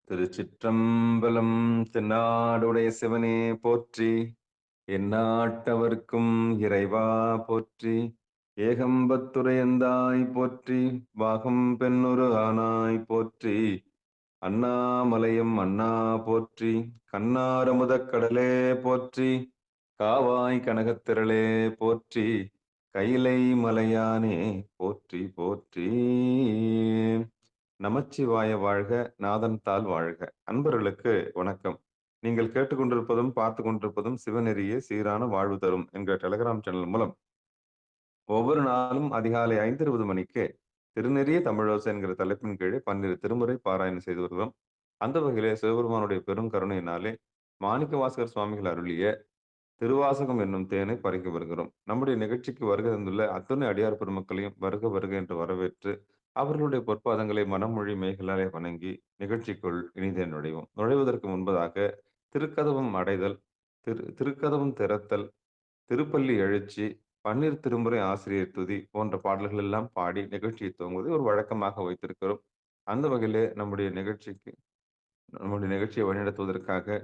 திருச்சிற்றம்பலம். தென்னாடுடைய சிவனே போற்றி, எந்நாட்டவர்க்கும் இறைவா போற்றி. ஏகம்பத்துரையந்தாய் போற்றி, பாகம் பெண்ணுரு ஆனாய் போற்றி. அண்ணாமலையும் அண்ணா போற்றி, கண்ணாரமுதக் கடலே போற்றி. காவாய் கனகத்திரளே போற்றி, கைலை மலையானே போற்றி போற்றி. நமச்சிவாய வாழ்க, நாதன் தாள் வாழ்க. அன்பர்களுக்கு வணக்கம். நீங்கள் கேட்டுக்கொண்டிருப்பதும் பார்த்து கொண்டிருப்பதும் சிவநெறியே சீரான வாழ்வு தரும் என்கிற டெலிகிராம் சேனல் மூலம் ஒவ்வொரு நாளும் அதிகாலை 5:20 மணிக்கு திருநெறிய தமிழோசை என்கிற தலைப்பின் கீழே 12 திருமுறை பாராயணம் செய்து வருகிறோம். அந்த வகையிலே சிவபெருமானுடைய பெரும் கருணையினாலே மாணிக்க வாசகர் சுவாமிகள் அருளிய திருவாசகம் என்னும் தேனை பறிக்க வருகிறோம். நம்முடைய நிகழ்ச்சிக்கு வருகை தந்துள்ள அத்துணை அடியார் பெருமக்களையும் வருக வருக என்று வரவேற்று அவர்களுடைய பொற்பாதங்களை மனமொழி மேகலாலே வணங்கி நிகழ்ச்சிக்குள் இனிதே நுழைவோம். நுழைவதற்கு முன்பதாக திருக்கதவம் அடைதல், திருக்கதவம் திறத்தல், திருப்பள்ளி எழுச்சி, 12 திருமுறை ஆசிரியர் துதி போன்ற பாடல்கள் எல்லாம் பாடி நிகழ்ச்சியை துவங்குவதை ஒரு வழக்கமாக வைத்திருக்கிறோம். அந்த வகையிலே நம்முடைய நிகழ்ச்சியை வழிநடத்துவதற்காக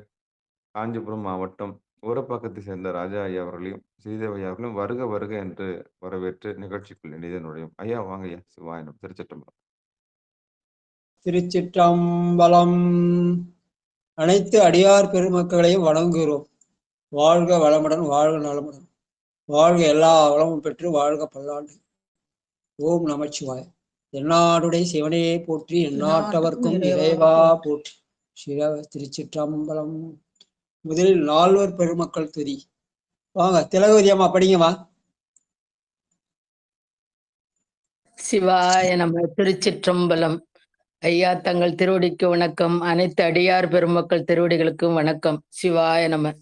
காஞ்சிபுரம் மாவட்டம் ஊரப்பாக்கத்தை சேர்ந்த ராஜா ஐயா அவர்களையும் ஸ்ரீதேவி ஐயா அவர்களையும் வருக வருக என்று வரவேற்று நிகழ்ச்சிக்குள் இனிதே நுழையும். ஐயா வாங்க ஐயா. சிவாயனம். திருச்சிற்றம்பலம். திருச்சிற்றம்பலம். அனைத்து அடியார் பெருமக்களையும் வணங்குகிறோம். வாழ்க வளமுடன், வாழ்க நலமுடன், வாழ்க எல்லா வளமும் பெற்று வாழ்க பல்லாண்டு. ஓம் நமச்சிவாய. எந்நாடுடைய சிவனையே போற்றி, எந்நாட்டவர்க்கும் இறைவா போற்றி. சிவ திருச்சிற்றம்பலம். முதலில் 4 பெருமக்கள் துதி. வாங்க திலகவதி அம்மா படிங்கம்மா. சிவாய நம. திருச்சிற்றம்பலம். ஐயா தங்கள் திருவடிக்கு வணக்கம். அனைத்து அடியார் பெருமக்கள் திருவடிகளுக்கும் வணக்கம். சிவாய நம.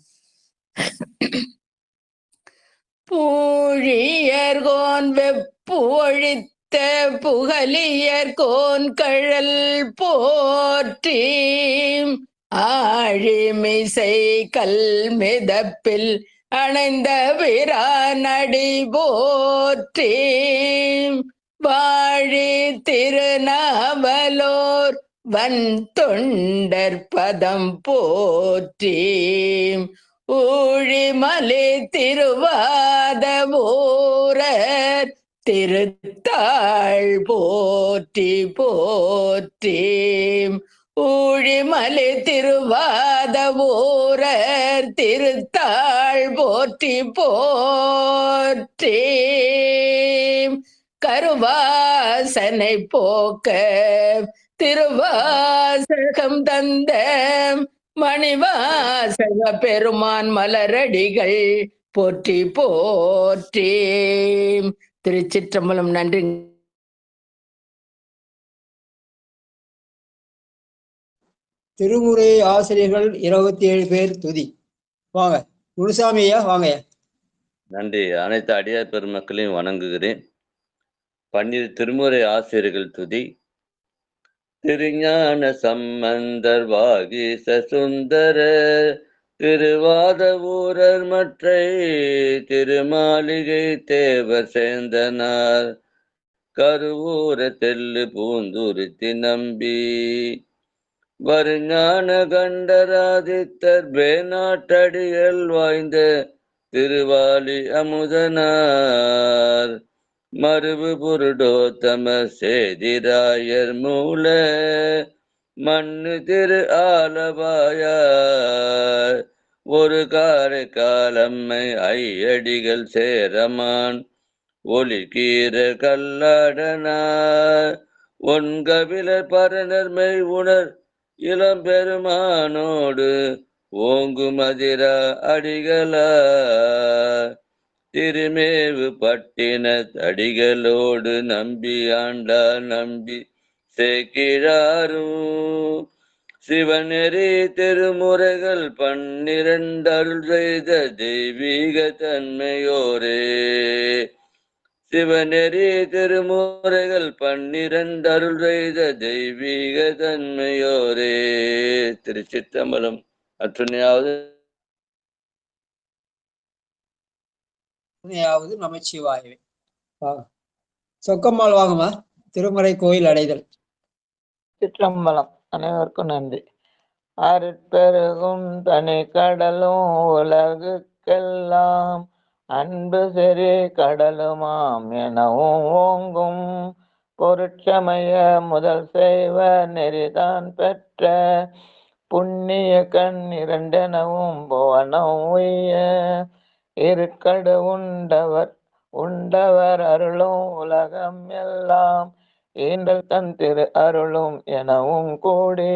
பூழியர்கோன் வெப்பு ஒழித்த புகலியர்கோன் கழல் போற்றி, ஆழிமிசை கல் மிதப்பில் அணைந்த பிரானடி போற்றி, வாழி திருநாவலோர் வன் தொண்டர் பதம் போற்றி, ஊழிமலை திருவாத ஊரர் திருத்தாள் போற்றி போற்றி, ஊழிமலை திருவாத ஊரர் திருத்தாள் போற்றி போற்றி, கருவாசனை போக்க திருவாசகம் தந்த மணிவாசக பெருமான் மலரடிகள் போற்றி போற்றி. திருச்சிற்றம்பலம். நன்றி. திருமுறை ஆசிரியர்கள் 27 பேர் துதி. வாங்க குருசாமி ஐயா வாங்க. நன்றி. அனைத்து அடியார் பெருமக்களையும் வணங்குகிறேன். 12 திருமுறை ஆசிரியர்கள் துதி. திருஞான சம்பந்தர் வாகீச சுந்தரர் திருவாத ஊரர் மற்றை திருமாளிகை தேவர் சேந்தனார் கருவூர தெல்லு பூந்துருத்தி நம்பி வருஞான கண்டராதித்தர் வேநாட்டடிகள் வாய்ந்த திருவாலி அமுதனார் மருவு புருடோத்தம சேதிராயர் மூல மண்ணு திரு ஆலவாயார் ஒரு காரை காலம்மை ஐயடிகள் சேரமான் ஒளி கீர கல்லாடனார் ஒன்கவிலர் பரநர்மை உணர் இளம்பெருமானோடு ஓங்கு மதிரா அடிகளார் திருமேவு பட்டின அடிகளோடு நம்பி ஆண்டார் நம்பி சேக்கிழாரும் சிவநெறி திருமுறைகள் 12 அருள் செய்த தெய்வீக தன்மையோரே, சிவநெறி திருமுறைகள் 12 அருள் செய்த தெய்வீக தன்மையோரே. திருச்சிற்றம்பலம். அற்றுணையாவது நமச்சிவாயவே. சொக்கம்மாள் வாங்கம்மா. திருமறை கோயில் அடைதல். சிற்றம்பலம். அனைவருக்கும் நன்றி. அருட்பெருகும் தனி கடலும் உலகுக்கெல்லாம் அன்பு செறி கடலுமாம் எனவும் ஓங்கும் பொருட்சமய முதல் செய்வ நெறிதான் பெற்ற புண்ணிய கண் இரண்டெனவும் புவனம் உய்ய இருக்கடு உண்டவர் அருளும் உலகம் எல்லாம் ஈண்டல் தன் திரு அருளும் எனவும் கூடி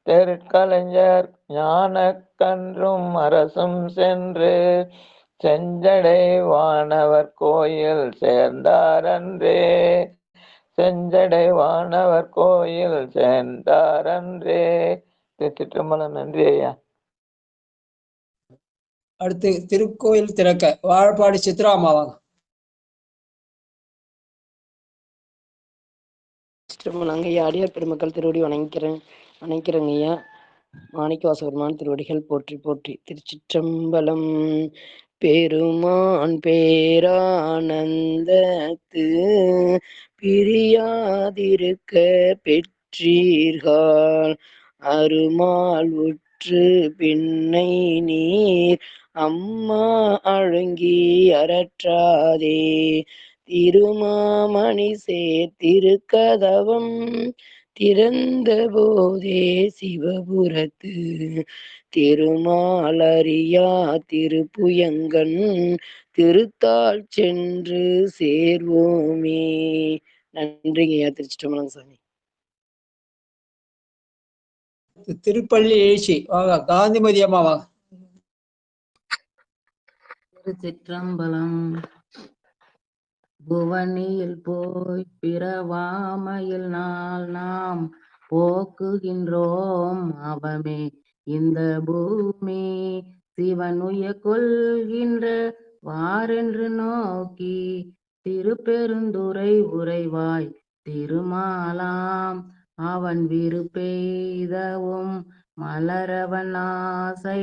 தெருக்கலைஞர் ஞான கன்றும் அரசும் சென்று செஞ்சடை வானவர் கோயில் சேர்ந்தாரன்றே செஞ்சடை வானவர் கோயில் சேர்ந்தாரன்றே. திருச்சிற்றம்பலம். நன்றி ஐயா. அடுத்து திருக்கோயில் திறக்க வாழப்பாடி சித்ராமாவாங்க. ஐயா, அடியார் பெருமக்கள் திருவடி வணங்கிறேங்க ஐயா. மாணிக்கவாசகர்மான் திருவடிகள் போற்றி போற்றி. திருச்சிற்றம்பலம். பெருமான் பேரானந்தத்து பிரியாதிருக்க பெற்றீர்கள் அருமால் உற்று பின்னை நீர் அம்மா அழுங்கி அறற்றாதே திருமாமணி சேர்த்திருக்கதவம் திறந்த போதே சிவபுரத்து திருமாலரியா திருப்புயங்கன் திருத்தாள் சென்று சேர்வோமே. நன்றிங்கய்யா. திருச்சிற்றம்பலம் சாமி. திருப்பள்ளி எழுச்சி வாங்க. காந்திமதி அம்மா வாங்க. திருச்சிற்றம்பலம். புவனியில் போய் பிறவாமையில் நாள் நாம் போக்குகின்றோம் அவமே இந்த பூமி சிவன் உய கொள்கின்ற வாரென்று நோக்கி திருப்பெருந்துறை உறைவாய் திருமாலாம் அவன் விருப்பெய்தவும் மலரவன் ஆசை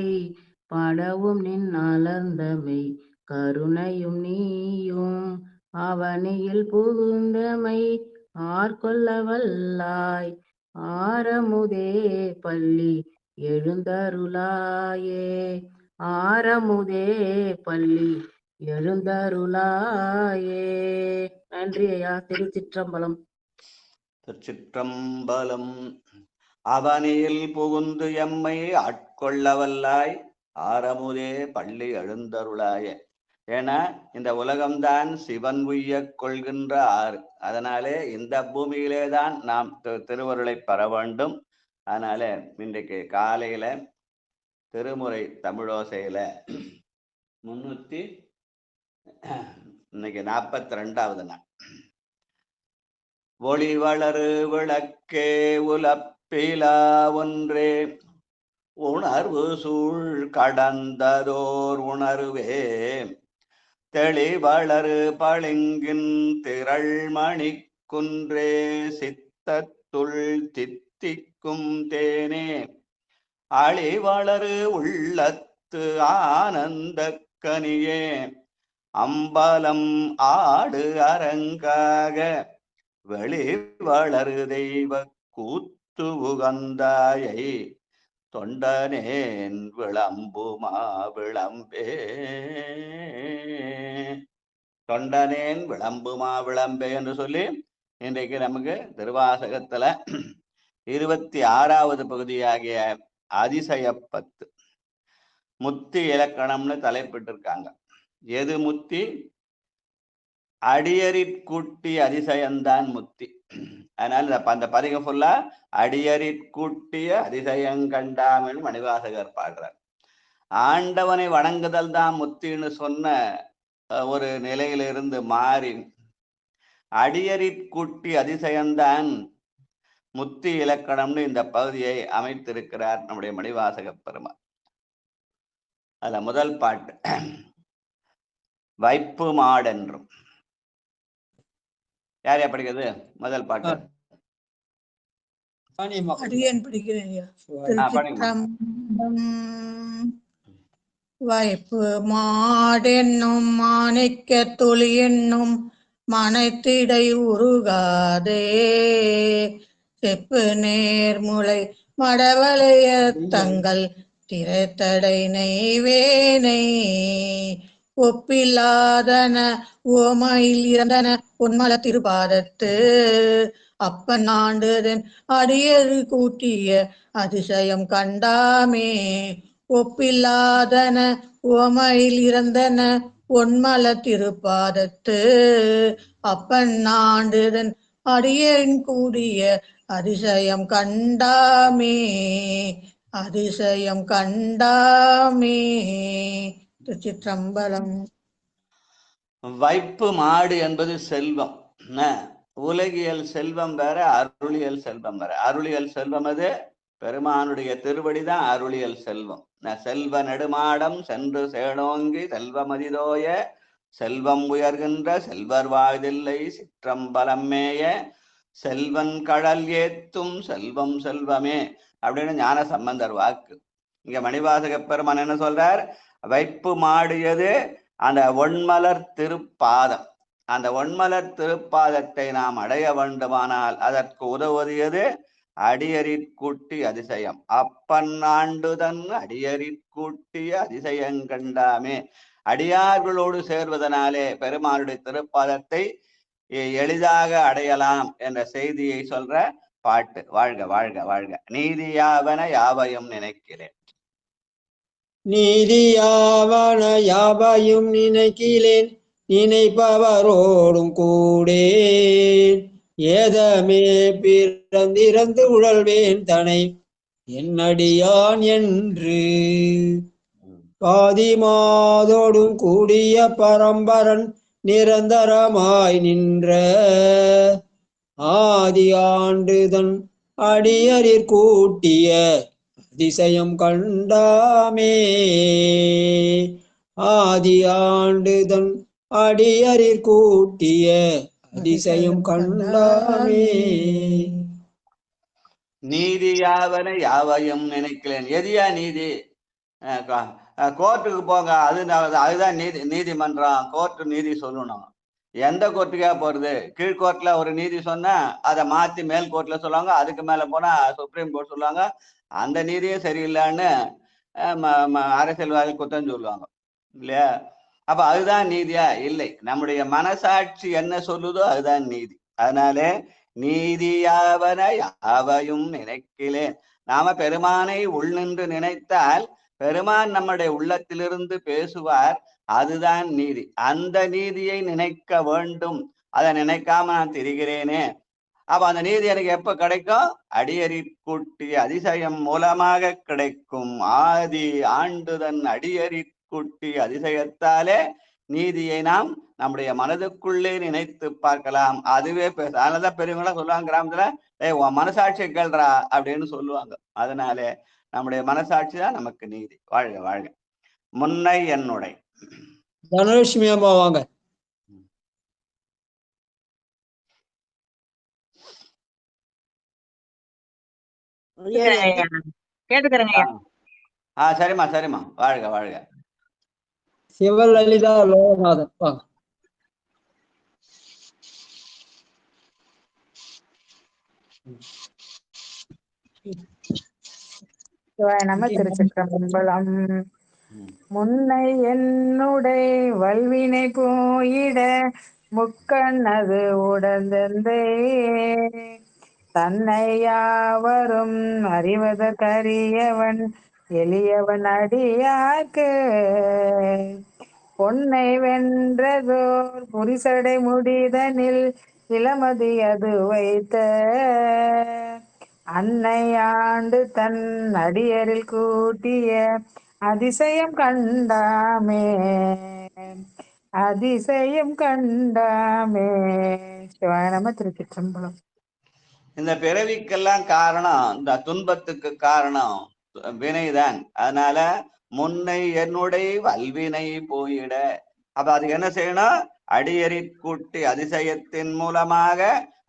படவும் நின் அலர்ந்தமை கருணையும் நீயும் அவனியில் புகுந்தமை ஆர்கொள்ள வல்லாய் ஆரமுதே பள்ளி எழுந்தருளாயே ஆரமுதே பள்ளி எழுந்தருளாயே. நன்றி ஐயா. திருச்சிற்றம்பலம். திருச்சிற்றம்பலம். அவனியில் புகுந்து எம்மை ஆட்கொள்ளவல்லாய் ஆரமுதே பள்ளி எழுந்தருளாயே. ஏன்னா இந்த உலகம்தான் சிவன் உய்ய கொள்கின்ற ஆறு. அதனாலே இந்த பூமியிலே தான் நாம் திருவருளை பெற வேண்டும். அதனால இன்றைக்கு காலையில திருமுறை தமிழோசையில 300 இன்னைக்கு 42வது நாள். ஒளி வளரு விளக்கே உலப்பிலா ஒன்றே உணர்வு சூழ் கடந்ததோர் உணர்வே தெளிவளரு பளிங்கின் திரள்மணி குன்றே சித்தத்துள் தித்திக்கும் தேனே அழிவளரு உள்ளத்து ஆனந்த கனியே அம்பலம் ஆடு அரங்காக வெளி வளரு தெய்வ கூத்து உகந்தாயை தொண்டனேன் விளம்புமா விளம்பே தொண்டனேன் விளம்புமா விளம்பே என்று சொல்லி இன்றைக்கு நமக்கு திருவாசகத்துல 26வது பகுதியாகிய அதிசயப்பத்து முத்தி இலக்கணம்னு தலைப்பிட்டிருக்காங்க. எது முத்தி? அடியறிற்கூட்டி அதிசயம்தான் முத்தி. அதனால அந்த பதிகம் ஃபுல்லா அடியறிற்கூட்டிய அதிசயங்கண்டாமல் மணிவாசகர் பாடுறார். ஆண்டவனை வணங்குதல் தான் முத்தின்னு சொன்ன ஒரு நிலையிலிருந்து மாறி அடியறிற்கூட்டி அதிசயம்தான் முத்தி இலக்கணம்னு இந்த பகுதியை அமைத்திருக்கிறார் நம்முடைய மணிவாசக பெருமாள். அதுல முதல் பாட்டு வைப்பு மாடென்றும். யார் யார் படிக்கிறது முதல் பாட்டு? வைப்பு மாடென்னும் மாணிக்க துளி என்னும் மனத்திடை உருகாதே செப்பு நேர்முளை மடவளைய தங்கள் திரைத்தடை நெய்வேனை ஒப்பில்லாதன ஓமையில் இறந்தன பொன்மல திருப்பாதத்து அப்பன் ஆண்டுதன் அடியரு கூட்டிய அதிசயம் கண்டாமே. ஒப்பில்லாதன ஓமையில் இறந்தன பொன்மல திருப்பாதத்து அப்பன் ஆண்டுதன் அடியன் கூடிய அதிசயம் கண்டாமே. அதிசயம் கண்டாமே. திருச்சிற்றம்பலம். வைப்பு மாடு என்பது செல்வம். உலகியல் செல்வம் வேற, அருளியல் செல்வம் வேற. அருளியல் செல்வம் அது பெருமானுடைய திருவடிதான் அருளியல் செல்வம். செல்வ நெடுமாடம் சென்று சேனோங்கி செல்வமதிதோய செல்வம் உயர்கின்ற செல்வர் வாழ்தில்லை சிற்றம்பலம் மேய செல்வன் கடல் ஏத்தும் செல்வம் செல்வமே அப்படின்னு ஞான சம்பந்தர் வாக்கு. இங்க மணிவாசக பெருமான் என்ன சொல்றார்? வைப்பு மாடியது அந்த ஒண்மலர் திருப்பாதம். அந்த ஒண்மலர் திருப்பாதத்தை நாம் அடைய வேண்டுமானால் அதற்கு உதவுவது அடியறிற்கூட்டி அதிசயம். அப்பன் ஆண்டுதன் அடியறிற்கூட்டிய அதிசயங்கண்டாமே. அடியார்களோடு சேர்வதனாலே பெருமானுடைய திருப்பாதத்தை எளிதாக அடையலாம் என்ற செய்தியை சொல்ற பாட்டு. வாழ்க வாழ்க வாழ்க. நீதியாவன யாவையும் நினைக்கிறேன். நீதியாவன யாவையும் நினைக்கிறேன் நினைப்பவரோடும் கூடேன் ஏதமே பிறந்திறந்து உழல்வேன் தனை என்னடியான் என்று பாதிமாதோடும் கூடிய பரம்பரன் நிரந்தரமாய் நின்ற ஆதி ஆண்டுதன் அடியரிற் கூட்டிய அதிசயம் கண்டாமே. ஆதி ஆண்டுதன் அடியரிற் கூட்டிய அதிசயம் கண்டாமே. நீதியாவன யாவையும் நினைக்கிறேன். எதியா நீதி? கோர்ட்டுக்கு போங்க, அதுதான் நீதிமன்றம். கோர்ட்டு நீதி சொல்லணும். எந்த கோர்ட்டுக்கா போறது? கீழ்கோர்ட்ல ஒரு நீதி சொன்னா அதை மாத்தி மேல் கோர்ட்ல சொல்லுவாங்க, அதுக்கு மேல போனா சுப்ரீம் கோர்ட் சொல்லுவாங்க. அந்த நீதியே சரியில்லைன்னு அரசியல்வாதி குற்றம் சொல்லுவாங்க இல்லையா? அப்ப அதுதான் நீதியா? இல்லை. நம்முடைய மனசாட்சி என்ன சொல்லுதோ அதுதான் நீதி. அதனாலே நீதியாவன யாவையும் நினைக்கிறேன். நாம பெருமானை உள்நின்று நினைத்தால் பெருமான் நம்முடைய உள்ளத்திலிருந்து பேசுவார். அதுதான் நீதி. அந்த நீதியை நினைக்க வேண்டும். அதை நினைக்காம நான் திரிகிறேனே. அப்ப அந்த நீதி எனக்கு எப்ப கிடைக்கும்? அடியறிற்கூட்டிய அதிசயம் மூலமாக கிடைக்கும். ஆதி ஆண்டுதன் அடியறிற்கூட்டிய அதிசயத்தாலே நீதியை நாம் நம்முடைய மனதுக்குள்ளே நினைத்து பார்க்கலாம். அதுவே அதனாலதான் பெரியவங்களாம் சொல்லுவாங்க கிராமத்துல, உன் மனசாட்சியை கேள்றா அப்படின்னு சொல்லுவாங்க. அதனால நம்முடைய மனசாட்சி தான் நமக்கு நீதி. வாழ்க வாழ்க. முன்னை என்னுடைய தனலட்சுமி அம்மா வாங்க. சரிம்மா சரிம்மா. வாழ்க வாழ்க. சிவலலிதா லோகநாதன் வாங்க. நம திருச்சிற்றம்பலம். முன்னை என்னுடைய வல்வினை போயிட முக்கண்ணது உடந்தே தன்னை யாவரும் அறிவதற்கரியவன் எளியவன் அடியார்க்கு பொன்னை வென்றதோர் புரிசடை முடிதனில் இளமதி அது வைத்த அன்னை ஆண்டு தன் அடியரில் கூட்டிய அதிசயம் கண்டாமே. அதிசயம் கண்டாமே. சிவாய நம. திருச்சிற்றம்பலம். இந்த பிறவிக்கெல்லாம் காரணம், இந்த துன்பத்துக்கு காரணம் வினைதான். அதனால முன்னை என்னுடைய வல்வினை போயிட. அப்ப அது என்ன செய்யணும்? அடியறிற்கூட்டி அதிசயத்தின் மூலமாக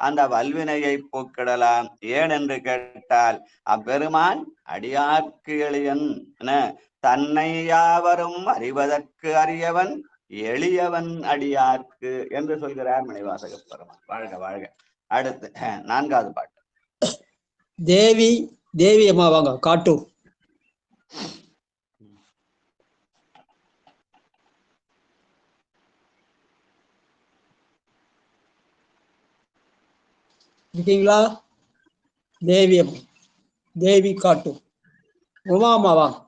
அந்த வல்வினையை போக்கிடலாம். ஏன் என்று கேட்டால் அப்பெருமான் அடியார்க்கு எளியன், தன்னை யாவரும் அறிவதற்கு அறியவன் எளியவன் அடியார்க்கு என்று சொல்கிறார் மணிவாசக பெருமான். வாழ்க வாழ்க. அடுத்து 4வது பாட்டு. தேவி அம்மா வாங்க, காட்டூர். இருக்கீங்களா? தேவி அம்மா, தேவி காட்டூர். உமா அம்மா வாங்க.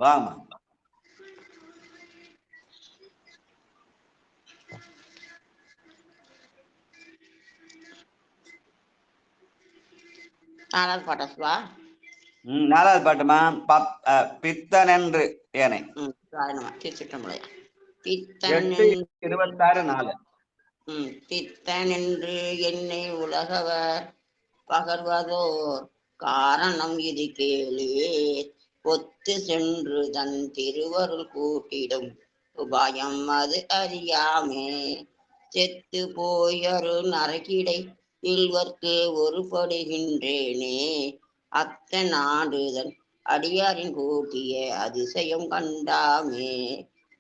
வாமா. நாலாவது பாட்டுமா. பித்தனென்று ஏனை 8:26 பித்தனென்று என்னை உலகவர் பகர்வதோர் காரணம் இது கேளு, ஒத்து சென்று தன் திருவருள் கூட்டிடும் உபாயம் அது அறியாமே. செத்து போயொரு நரகிடை இல்வர்க்கு ஒருபடுகின்றேனே, அத்த நாடுதன் அடியாரின் கூட்டிய அதிசயம் கண்டாமே.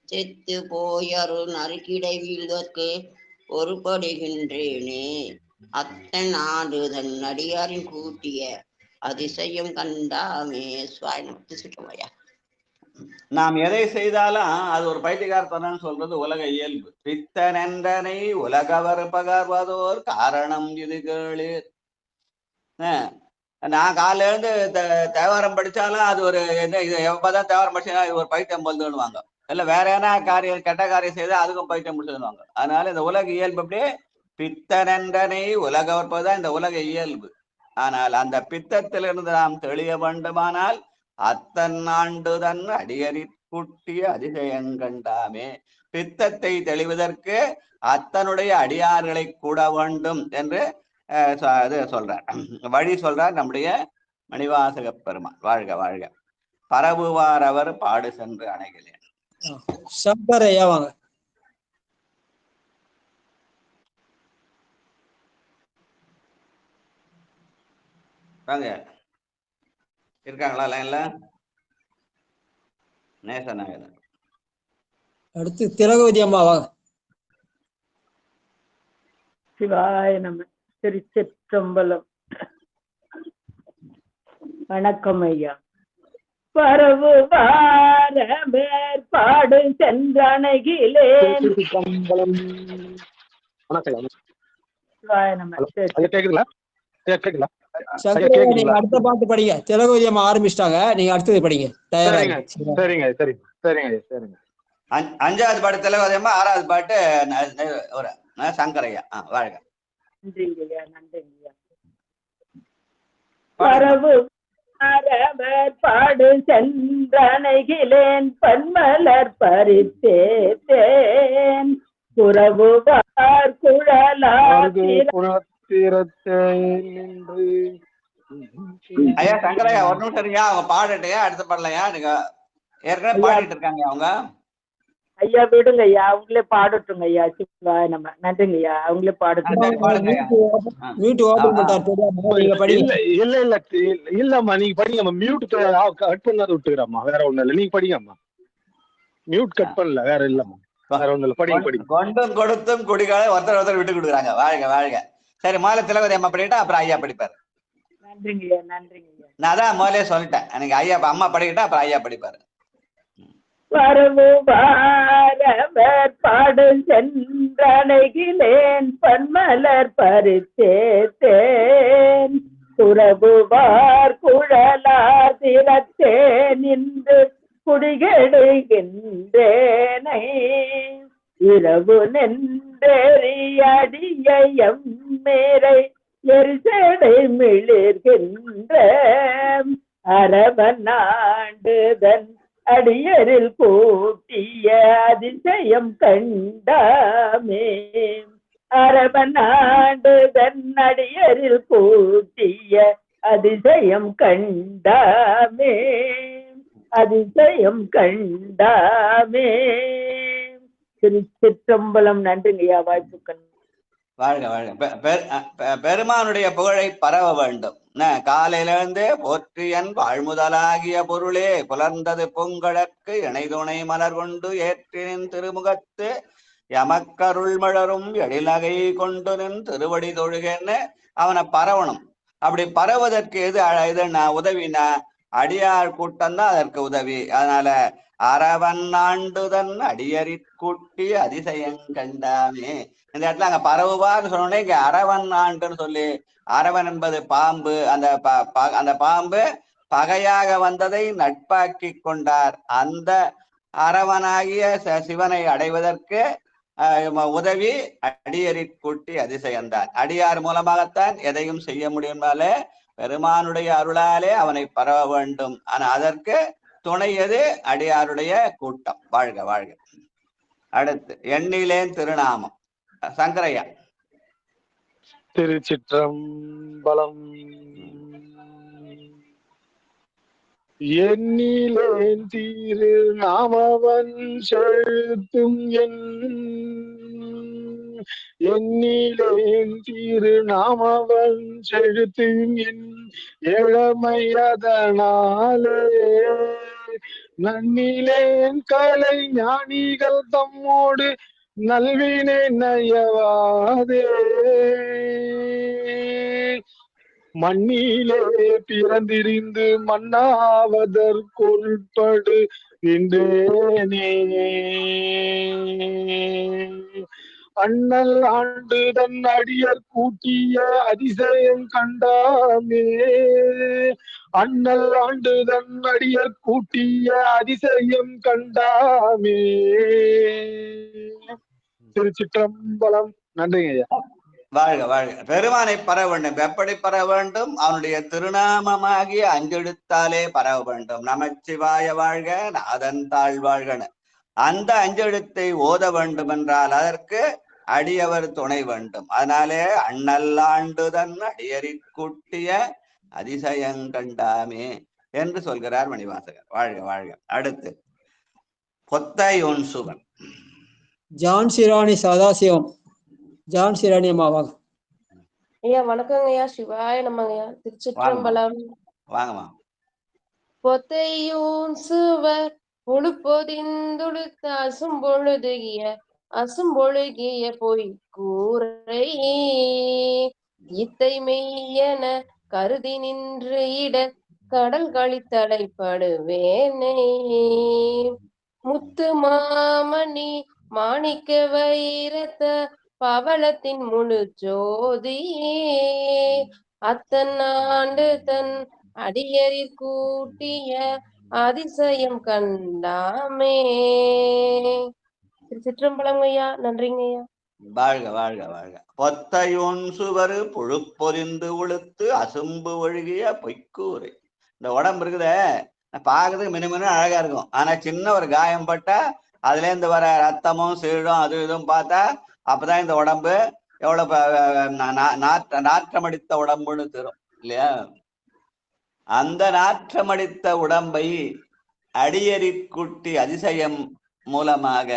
செத்து போயொரு நறுக்கிடை வீழ்வர்க்கு ஒருபடுகின்றேனே, அத்த நாடுதன் அடியாரின் கூட்டிய அதிசயம் கண்டாமே. சுவாமியா, நாம் எதை செய்தாலும் அது ஒரு பைத்தியக்காரத்தனம் சொல்றது உலக இயல்பு. பித்தனென்றனை உலகவர் பகர்வதோர் காரணம் இது கேளு. நான் காலையில இருந்து தேவாரம் படிச்சாலும் அது ஒரு என்ன, இது எப்பதான் தேவாரம் படிச்சா இது ஒரு பைத்தியம் போல்துன்னுவாங்க. இல்ல வேற என்ன காரியம் கெட்ட காரியம் செய்தா அதுக்கும் பைத்தியம் முடிச்சுடுவாங்க. அதனால இந்த உலக இயல்பு அப்படியே பித்தனென்றனை உலகவர்ப்பதுதான் இந்த உலக இயல்பு. ஆனால் அந்த பித்தத்திலிருந்து நாம் தெளிய வேண்டுமானால் அத்தன் ஆண்டுதன் அடியறி குட்டிய அதிசயங்கண்டாமே. பித்தத்தை தெளிவதற்கு அத்தனுடைய அடியார்களை கூட வேண்டும் என்று இது சொல்றார், வழி சொல்றார் நம்முடைய மணிவாசக பெருமான். வாழ்க வாழ்க. பரவுவார் அவர் பாடு சென்று அணைகளேன். சங்கர் ஐயா வாங்க. வாங்க, இருக்காங்களா லைன்ல? நேசநாயகன். அடுத்து திலகவதி அம்மா வாங்க. சிவாய நம. திருச்சிற்றம்பலம். வணக்கம் ஐயா. பரவு வார மேற்பாடு சென்றணைகிலே. சிவாய நம. அடுத்த பாட்டு படிங்க. திலகவதி அம்மா ஆரம்பிச்சிட்டாங்க, நீங்க அடுத்தது படிங்க. சரிங்க சரிங்க சரிங்க சரிங்க. 5வது பாட்டு திலகவதி அம்மா, 6வது பாட்டு சங்கரையா. வாழ்க. நன்றிங்கய்யா, நன்றிங்கய்யா. பரவு பாடு சென்றணைகிலேன், பன்மலர் பறித்தேன், குறவுவார் குழலார் ஐயா சங்கரையா ஒரு நிமிஷம் இருங்கயா. அவங்க பாடட்டையா, அடுத்த பாடலையா? நீங்க ஏற்கனவே பாடிட்டு இருக்காங்க அவங்க. ஐயா விடுங்க ஐயா, அவங்களே பாடட்டுங்க ஐயா. சிவாய நம்ம. நன்றிங்க ஐயா, அவங்களே பாடட்டும். இல்ல இல்ல இல்லம்மா, நீங்க படிங்கம்மா. மியூட் கட் பண்ணாத விட்டுக்கிறம்மா, வேற ஒண்ணு இல்ல. நீங்க படிங்கம்மா, மியூட் கட் பண்ணல, வேற இல்லம்மா, வேற ஒண்ணு இல்ல. படிங்க படிங்க. கொண்டும் கொடுத்தும் குடிகால ஒருத்தர் விட்டு கொடுக்குறாங்க. வாழ்க வாழ்க. சரி, முதல்ல திலகவதி அம்மா படிக்கிட்டா அப்புறம் ஐயா படிப்பாரு. நன்றிங்க ஐயா, நன்றிங்க ஐயா. நான் தான் முதலே சொல்லிட்டேன், எனக்கு ஐயா அம்மா படிக்கிட்டா அப்புறம் ஐயா படிப்பாரு. பரவு வாரவர் பாடு சென்றணைகிலேன், பன்மலர் பறித்தேன், துறவுவார் குழலார் திறத்தே நின்று குடிகெடுகின்றேனை, இரவு நென்றெறியடியம் மேரை எரிசடை மிளிர்கின்ற, அரவன் ஆண்டுதன் அடியரில் கூட்டிய அதிசயம் கண்டாமே, அரவன் ஆண்டுதன் அடியரில் கூட்டிய அதிசயம் கண்டாமே, அதிசயம் கண்டாமே. திருச்சிற்றம்பலம். நன்றிங்கய்யா, வாய்ப்புக்கள். வாழ்க வாழ்க. பெருமானுடைய புகழை பரவ வேண்டும். காலையில இருந்து போற்றியன் வாழ்முதலாகிய பொருளே, புலர்ந்தது பொங்கழற்கு இணைதுணை மலர் கொண்டு ஏற்றினின் திருமுகத்து எமக்கருள் மலரும் எழிலகை கொண்டு நின் திருவடி தொழுகன்னு அவனை பரவணும். அப்படி பரவதற்கு இதுன்னா உதவினா அடியார் கூட்டம் தான் அதற்கு உதவி. அதனால அரவன் ஆண்டுதன் அடியறி கூட்டி அதிசயங்கண்டாமே. இந்த இடத்துல அங்க பரவுவான்னு சொன்னோடனே இங்க அரவன் ஆண்டுன்னு சொல்லி, அரவன் என்பது பாம்பு. அந்த பாம்பு பகையாக வந்ததை நட்பாக்கி கொண்டார். அந்த அரவனாகிய சிவனை அடைவதற்கு உதவி அடியறி கூட்டி அதிசயந்தான். அடியார் மூலமாகத்தான் எதையும் செய்ய முடியும்னாலே பெருமானுடைய அருளாலே அவனை பரவ வேண்டும். ஆனா அதற்கு துணையது அடியாருடைய கூட்டம். வாழ்க வாழ்க. அடுத்து எண்ணிலேன் திருநாமம். சங்கரையா. திருச்சிற்றம்பலம். எண்ணிலேன் தீரு நாமவன் செழுத்தும் எண்ணிலேன் தீரு நாமவன் செழுத்தும் என் இளமையதனாலே நன்னிலேன் கலை ஞானிகள் தம்மோடு நல்வினை நயவாதே மண்ணிலே பிறந்திருந்து மன்னாவதற்கொள்படு இன்றேனே அண்ணல் ஆண்டு தன் அடியர் கூட்டிய அதிசயம் கண்டாமே அண்ணல் ஆண்டு தன் அடியர் கூட்டிய அதிசயம் கண்டாமே. திருச்சிற்றம்பலம். நன்றிங்க ஐயா. வாழ்க வாழ்க. பெருமானை பரவ வேண்டும். எப்படி பரவ வேண்டும்? அவனுடைய திருநாமமாகிய அஞ்செழுத்தாலே பரவ வேண்டும். நமச்சிவாய வாழ்க, நாதன் தாழ் வாழ்கன்னு அந்த அஞ்செழுத்தை ஓத வேண்டும் என்றால் அதற்கு அடியவர் துணை வேண்டும். அதனாலே அண்ணல்லாண்டுதன் அடியறி கூட்டிய அதிசயங்கண்டாமே என்று சொல்கிறார் மணிவாசகர். வாழ்க வாழ்க. அடுத்து பொத்தையோன் சுவன். ஜான் சிராணி சதாசிவம். ஜான் சிராணி அம்மாவாங்க. ஐயா வணக்கங்க ஐயா. சிவாய நமங்கய்யா. திருச்சிற்றம்பலம். வாங்கம்மா. பொத்தையூன் சுவர் உழுப்பொதிந்துழுத்த அசும்பொழுகிய பொய் கூரை இத்தை மெய்யென கருதி நின்று இட கடல் கழித்தலைப்படுவேனை முத்து மாமணி மாணிக்க வைரத்த பவளத்தின் முழு ஜோதி அத்தன் ஆண்டு தன் அடியரில் கூட்டிய அதிசயம் கண்டாமே. திருச்சிற்றம்பலம் ஐயா. நன்றிங்க ஐயா. வாழ்க வாழ்க வாழ்க. பொத்தையோன் சுவர் புழுப்பொறிந்து உளுத்து அசும்பு ஒழுகிய பொய்க்கூரை. இந்த உடம்பு இருக்குதே பார்க்கறதுக்கு மினுமினு அழகா இருக்கும். ஆனா சின்ன ஒரு காயம் பட்டா அதுல இருந்து வர ரத்தமும் சீழும் அது இதுவும் பார்த்தா அப்பதான் இந்த உடம்பு எவ்வளவு நாற்றமடித்த உடம்புன்னு தரும் இல்லையா? அந்த நாற்றமடித்த உடம்பை அடியறி கூட்டி அதிசயம் மூலமாக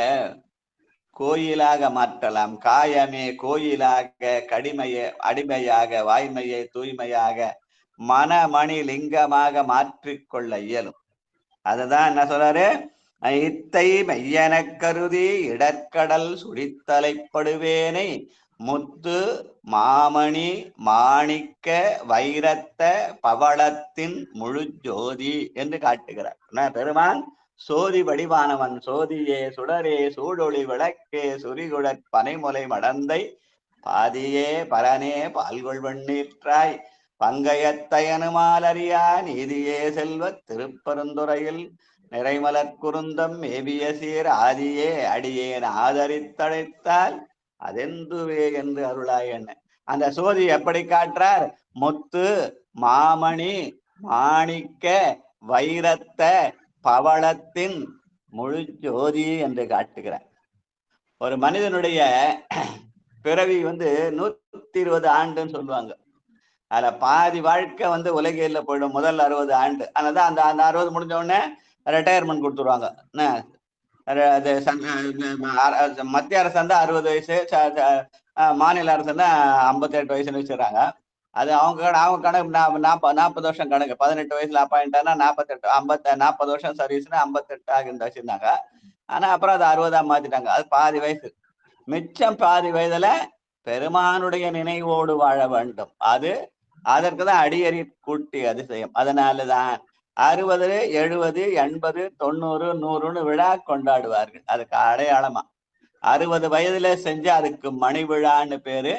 கோயிலாக மாற்றலாம். காயமே கோயிலாக, அடிமையாக, வாய்மையை தூய்மையாக, மனமணி லிங்கமாக மாற்றிக்கொள்ள இயலும். அதுதான் என்ன சொல்றாரு? இத்தை மெய்யென கருதி இடர்கடல் சுழித்தலைப்படுவேனை முத்து மாமணி மாணிக்க வைரத்த பவளத்தின் முழு ஜோதி என்று காட்டுகிறார் பெருமான். சோதி வடிவானவன் சோதியே சுடரே சூடொளி விளக்கே சுரிகுழற் பனைமுலை மடந்தை பாதியே பரனே பால்கொள் வெண்ணீற்றாய் பங்கையத்தயனுமாலறியா நீதியே செல்வத் திருப்பெருந்துறையில் நிறைமலர் குருந்தம் மேவிய சீர் ஆதியே அடியேன் ஆதரித்தழைத்தால் அதெந்துவே என்று அருளாய் என்ன. அந்த சோதி எப்படி காட்டுறார்? முத்து மாமணி மாணிக்க வைரத்த பவளத்தின் முழு ஜோதி என்று காட்டுகிறார். ஒரு மனிதனுடைய பிறவி 120 ஆண்டுன்னு சொல்லுவாங்க. அதுல பாதி வாழ்க்கை உலகில போயிடும். முதல் 60 ஆண்டு. அதனாலதான் அந்த 60 முடிஞ்ச உடனே ரிட்டையர்மெண்ட் கொடுத்துருவாங்க. மத்திய அரசாங்க 60 வயசு, மாநில அரசாங்க 58 வயசுன்னு வச்சுறாங்க. அது அவங்க கணக்கு 40 வருஷம் கணக்கு. 18 வயசுல அப்பாயிண்ட் ஆனா 40 வருஷம் சர்வீஸ்னா 58 ஆகுன்னு வச்சிருந்தாங்க. ஆனா அப்புறம் அது 60ஆ மாத்திட்டாங்க. அது பாதி வயசு. மிச்சம் பாதி வயதுல பெருமானுடைய நினைவோடு வாழ வேண்டும். அதற்குதான் அடியறி கூட்டி அதிசயம். அதனாலதான் 60, 70, 80, 90, 100ன்னு விழா கொண்டாடுவார்கள். அதுக்கு அடையாளமா 60 வயதுல செஞ்சா அதுக்கு மணி விழான்னு பேரு,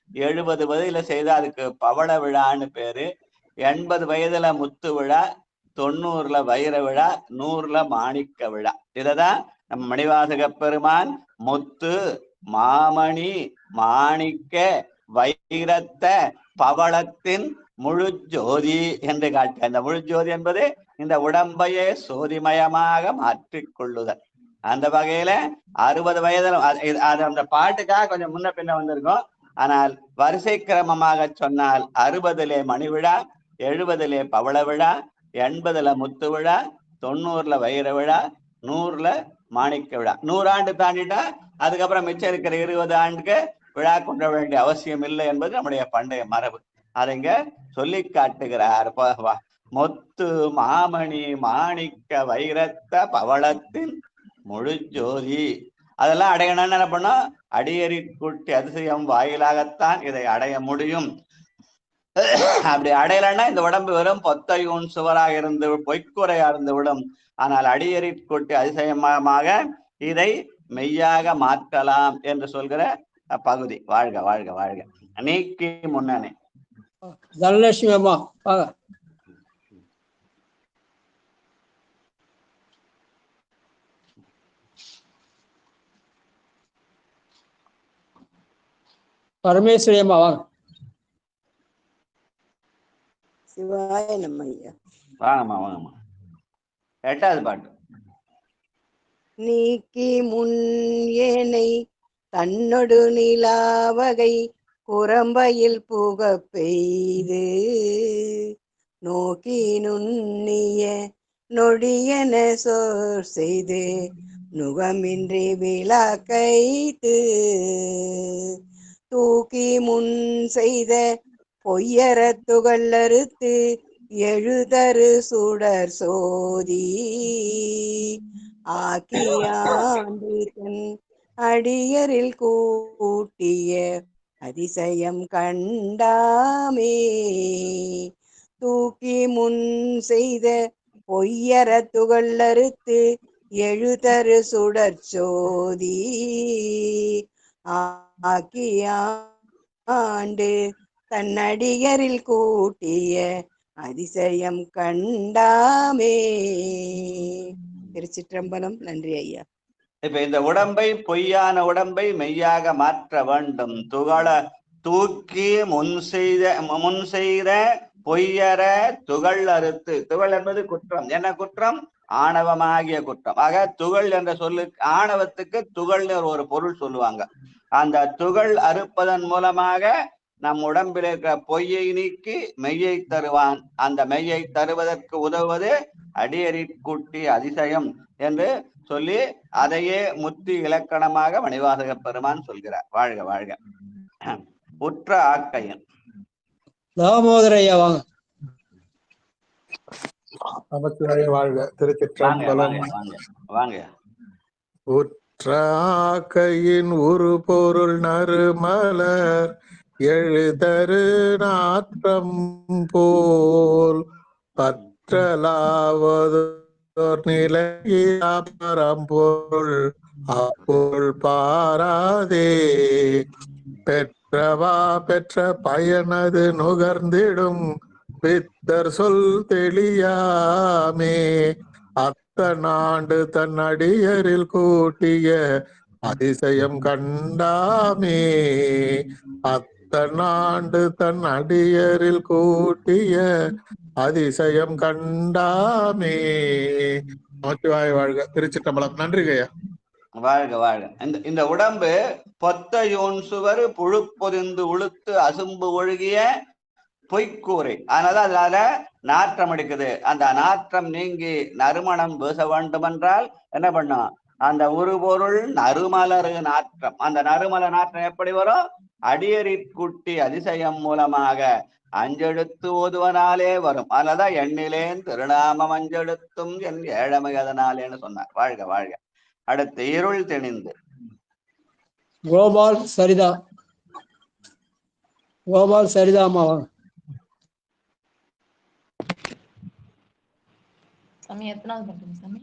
70 வயதுல செய்தா அதுக்கு பவள விழான்னு பேரு, 80 வயதுல முத்து விழா, 90ல வைர விழா, 100ல மாணிக்க விழா. இததான் நம்ம மணிவாசக பெருமான் முத்து, மாமணி, மாணிக்க, வைரத்த, பவளத்தின் முழு ஜோதி என்று காட்ட. அந்த முழு ஜோதி என்பது இந்த உடம்பையே சோதிமயமாக மாற்றிக்கொள்ளுதல். அந்த வகையில 60 வயதுல அந்த பாட்டுக்காக கொஞ்சம் முன்ன பின்ன வந்திருக்கும். ஆனால் வரிசை கிரமமாக சொன்னால் 60லே மணி விழா, 70லே பவள விழா, 80ல முத்து விழா, 90ல வைர விழா, 100ல மாணிக்க விழா. 100 ஆண்டு தாண்டிட்டா அதுக்கப்புறம் மிச்சம் இருக்கிற 20 ஆண்டுக்கு விழா கொண்ட வேண்டிய அவசியம் இல்லை என்பது நம்முடைய பண்டைய மரபு. அதை இங்க சொல்லி காட்டுகிறார். முத்து, மாமணி, மாணிக்க, வைரத்த, பவளத்தின் முழு ஜோதி. அதெல்லாம் அடையணும்னு என்ன பண்ணோம்? அடியறி கூட்டி அதிசயம் வாயிலாகத்தான் இதை அடைய முடியும். அப்படி அடையலன்னா இந்த உடம்பு வெறும் பொத்தையூன் சுவராக இருந்து பொய்க்குறையா இருந்து விடும். ஆனால் அடியறி கூட்டி அதிசயமாக இதை மெய்யாக மாற்றலாம் என்று சொல்கிற பகுதி. வாழ்க வாழ்க வாழ்க. நீக்கி முன்னணி. தனலட்சுமி அம்மா வாங்க. பரமேஸ்வரி அம்மா வாங்க. சிவாய நம்ம ஐயா. வாங்கம்மா வாங்கம்மா. 8வது பாட்டு. நீக்கி முன் ஏனை தன்னொடு நிலாவகை குரம்பையில் புக பெய்து நோக்கி நுண்ணிய நொடியன சோர் செய்து நுகமின்றி விளக்கைத்து தூக்கி முன் செய்த பொய்யற துகளறுத்து எழுதரு சுடர் சோதி ஆக்கியாண்டு தன் அடியரில் கூட்டிய அதிசயம் கண்டாமே தூக்கி முன் செய்த பொய்யற துகளறுத்து எழுதரு சுடர் சோதி ஆக்கியாண்டு தன்னடியரில் கூட்டிய அதிசயம் கண்டாமே. திருச்சிற்றம்பலம். நன்றி ஐயா. இப்ப இந்த உடம்பை, பொய்யான உடம்பை மெய்யாக மாற்ற வேண்டும். தூக்கி முன் செய்த பொய்யற துகள் அறுத்து. துகள் என்பது குற்றம். என்ன குற்றம்? ஆணவமாகிய குற்றம். ஆக துகள் என்ற சொல்லு, ஆணவத்துக்கு துகள்னு ஒரு பொருள் சொல்லுவாங்க. அந்த துகள் அறுப்பதன் மூலமாக நம் உடம்பில் இருக்கிற பொய்யை நீக்கி மெய்யை தருவான். அந்த மெய்யை தருவதற்கு உதவுவது அடியறி கூட்டி அதிசயம் என்று சொல்லி அதையே முத்தி இலக்கணமாக மணிவாசக பெருமான் சொல்கிறார். வாழ்க வாழ்க. உற்ற ஆக்கையன். தாமோதர ஐயா வாங்க. நமச்சிவாய வாழ்க. திருச்சிற்றம்பலம். வாங்க. உற்ற ஆக்கையின் ஒரு பொருள் நறுமலர் எழுதரு நாற்றம் போல் பற்றலாவதோர் நிலையாபரம்பொருள் அப்பொருள் பாராதே பெற்றவா பெற்ற பயனது நுகர்ந்திடும் பித்தர் சொல் தெளியாமே அத்தனாண்டு தன் அடியரில் கூட்டிய அதிசயம் கண்டாமே அத்தனாண்டு தன் அடியரில் கூட்டிய அதிசயம் கண்டாமே. நமச்சிவாய வாழ்க. திருச்சிற்றம்பலம். நன்றி ஐயா. வாழ்க வாழ்க. இந்த உடம்பு பொத்தையூன் சுவர் புழுப்பொதிந்து உளுத்து அசும்பு ஒழுகிய பொய்க்கூரை. அதனால அதனால நாற்றம் அடிக்குது. அந்த நாற்றம் நீங்கி நறுமணம் வீச வேண்டும் என்றால் என்ன பண்ணும்? அந்த ஒரு பொருள் நறுமலரு நாற்றம். அந்த நறுமலர் நாற்றம் எப்படி வரும்? அடியறி கூட்டி அதிசயம் மூலமாக அஞ்செழுத்து ஓதுவனாலே வரும். அதனாலதான் எண்ணிலேன் திருநாமம் அஞ்செழுத்தும் என் ஏழமை அதனாலேன்னு சொன்னார். வாழ்க வாழ்க. அடுத்து இருள் தெளிந்து. கோபால் சரிதா. கோபால் சரிதா அம்மா வாங்க. சாமி எத்தனாவது பாட்டு சாமி?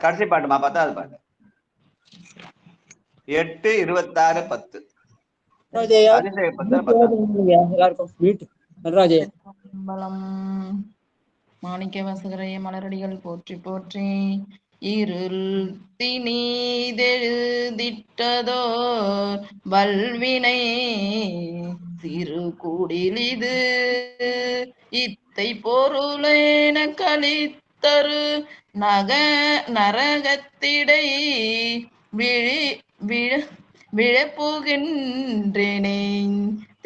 கடைசி பாட்டுமா, 10வது பாட்டு. 8, 26, 10. அதிசய 10, 10. எல்லாருக்கும் வீட்டு நடராஜையா. திருச்சிற்றம்பலம். மாணிக்க வாசகரைய மலரடிகள் போற்றி போற்றி. இருள் திணிதெழுதிட்டதோர் வல்வினை சிறு கூடிலிது இத்தை பொருளென கழித்தரு நரகத்திடை விழப்புகின்றேனே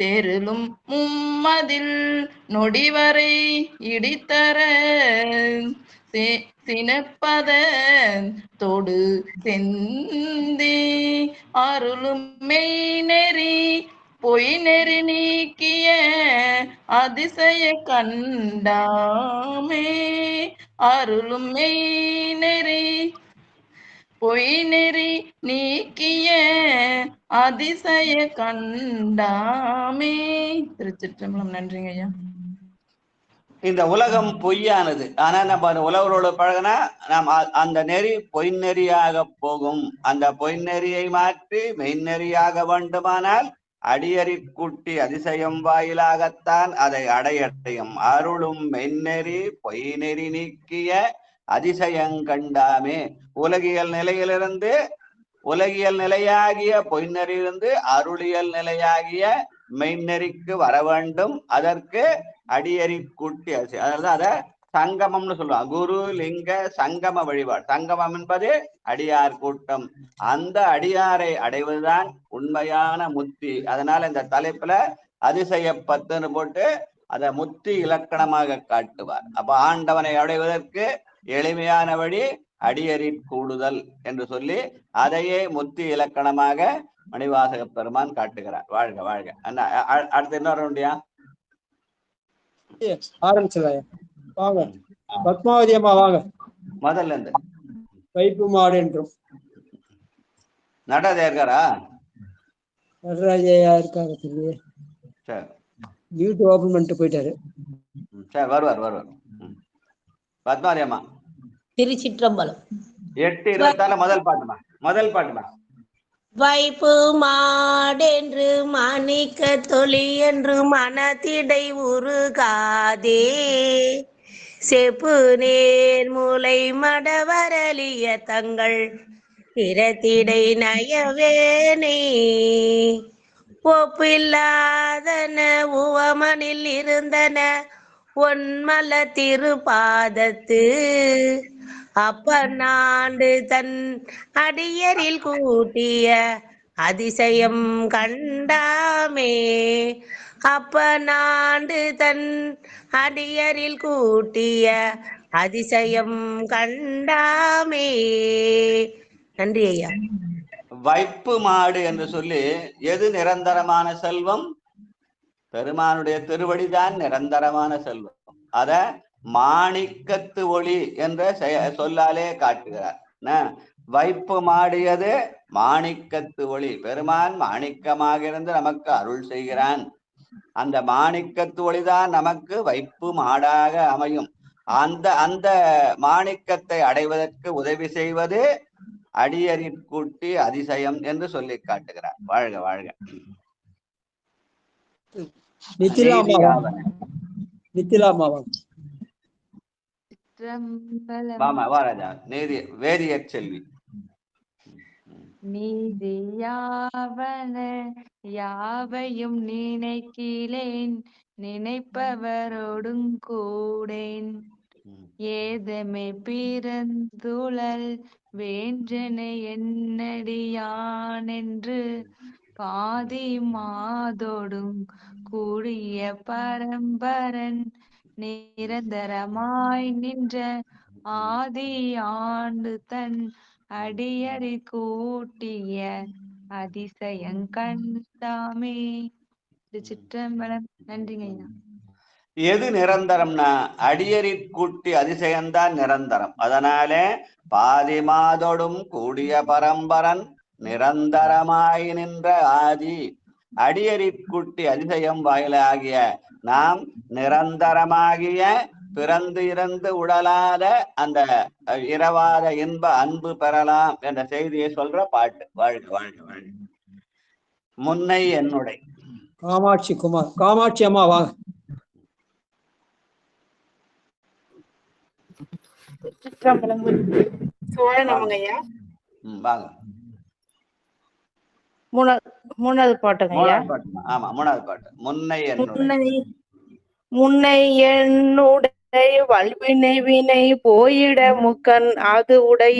தெருளும் மும்மதில் நொடிவரை இடித்தர சினப்பத தொடு செந்தி அருளும் மெய்நெறி பொய் நெறி நீக்கிய அதிசய கண்டாமே அருளும் மெய்நெறி பொய் நெறி நீக்கிய அதிசய கண்டாமே. திருச்சிற்றம்பலம். நன்றிங்க ஐயா. இந்த உலகம் பொய்யானது. ஆனா நம்ம உலகரோட பழகினா நாம் அந்த நெறி பொய் நெறியாக போகும். அந்த பொய் நெறியை மாற்றி மெய்நெறியாக வேண்டுமானால் அடியறி கூட்டி அதிசயம் வாயிலாகத்தான் அதை அடையடையும். அருளும் மெய்நெறி பொய் நெறி நீக்கிய அதிசயங்கண்டாமே. உலகியல் நிலையிலிருந்து உலகியல் நிலையாகிய பொய்நெறியிலிருந்து அருளியல் நிலையாகிய மெய்நெறிக்கு வர வேண்டும். அதற்கு அடியறி கூட்டி அதனாலதான் அத சங்கமம்னு சொல்லுவாங்க. குரு லிங்க சங்கம வழிபாடு. சங்கமம் என்பது அடியார் கூட்டம். அந்த அடியாரை அடைவதுதான் உண்மையான முத்தி. அதனால இந்த தலைப்புல அதிசய 10ன்னு போட்டு அதை முத்தி இலக்கணமாக காட்டுவார். அப்ப ஆண்டவனை அடைவதற்கு எளிமையான வழி அடியறி கூடுதல் என்று சொல்லி அதையே முத்தி இலக்கணமாக மணிவாசக பெருமான் காட்டுகிறார். வாழ்க வாழ்க. அடுத்து இன்னொரு உண்டியா ஆரம்பிச்சதாயா வாங்க. பத்மாவதி அம்மா வாங்க. முதல்ல இருந்து வைப்பு மாடு என்றும் நடராஜா இருக்காரா? நடராஜையா இருக்காங்க. சரி, சரி, வீட்டு ஓபன் பண்ணிட்டு போயிட்டாரு. சரி, வருவார். பத்மாவதி அம்மா. திருச்சிற்றம்பலம். 8:24 முதல் பாட்டுமா. வைப்பு மாடென்று மாணிக்க தொழி என்று மனத்திடை உருகாதே செப்பு நேர்முலை மடவரலிய தங்கள் பிறத்திடை நயவேனே ஒப்பில்லாதன உவமனில் இருந்தன ஒன்மல திருப்பாதத்து அப்பநாண்டு தன் அடியரில் கூட்டிய அதிசயம் கண்டாமே அப்பநாண்டு தன் அடியரில் கூட்டிய அதிசயம் கண்டாமே. நன்றி ஐயா. வைப்பு மாடு என்று சொல்லி எது நிரந்தரமான செல்வம்? பெருமானுடைய திருவடிதான் நிரந்தரமான செல்வம். அத மாணிக்கத்து ஒளி என்ற சொல்லாலே காட்டுகிறார். வைப்பு மாடியது மாணிக்கத்து ஒளி. பெருமான் மாணிக்கமாக இருந்து நமக்கு அருள் செய்கிறான். அந்த மாணிக்கத்து ஒளிதான் நமக்கு வைப்பு மாடாக அமையும். அந்த மாணிக்கத்தை அடைவதற்கு உதவி செய்வது அடியறி கூட்டி அதிசயம் என்று சொல்லி காட்டுகிறார். வாழ்க வாழ்க. வாராஜா வேதிய செல்வி. நீதியாவன யாவையும் நினைக்கிலேன் நினைப்பவரோடும் கூடேன் ஏதமே பிறந்துழல் வேன்றனை என்னடியானென்று பாதி மாதோடும் கூடிய பரம்பரன் நிரந்தரமாய் நின்ற ஆதி ஆண்டு தன் அடியறி கூட்டிய அதிசயங்கண்டாமே. திருச்சிற்றம்பலம். நன்றிங்க ஐயா. எது நிரந்தரம்னா அடியறி கூட்டி அதிசயம்தான் நிரந்தரம். அதனாலே பாதி மாதோடும் கூடிய பரம்பரன் நிரந்தரமாய் நின்ற ஆதி அடியறிக்குட்டி அதிசயம் வாயிலாகிய நாம் நிரந்தரமாகிய பிறந்து இறந்து உடலாத அந்த இரவாத இன்ப அன்பு பெறலாம் என்ற செய்தியை சொல்ற பாட்டு. வாழ்க வாழ்க வாழ்க. முன்னை என்னுடைய காமாட்சி குமார், காமாட்சி அம்மா வாங்க. வாங்க. மூணாவது பாட்டுங்கய்யா. ஆமா, மூணாவது பாட்டு. முன்னை என்னுடைய வல்வினை வினை போயிட முக்கன் அது உடை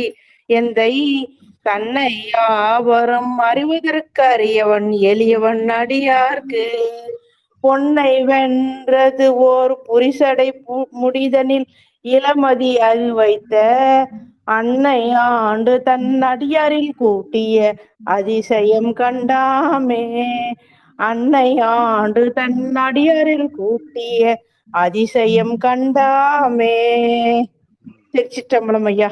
எந்தை தன்னை யாவரும் அறிவதற்கு அறியவன் எளியவன் அடியார்க்கு பொன்னை வென்றது ஓர் புரிசடை முடிதனில் இளமதி அது வைத்த அன்னை ஆண்டு தன் அடியாரில் கூட்டிய அதிசயம் கண்டாமே. அன்னை ஆண்டு தன் அடியாரில் கூட்டிய அதிசயம் கண்டாமே. திருச்சிற்றம்பலம் ஐயா.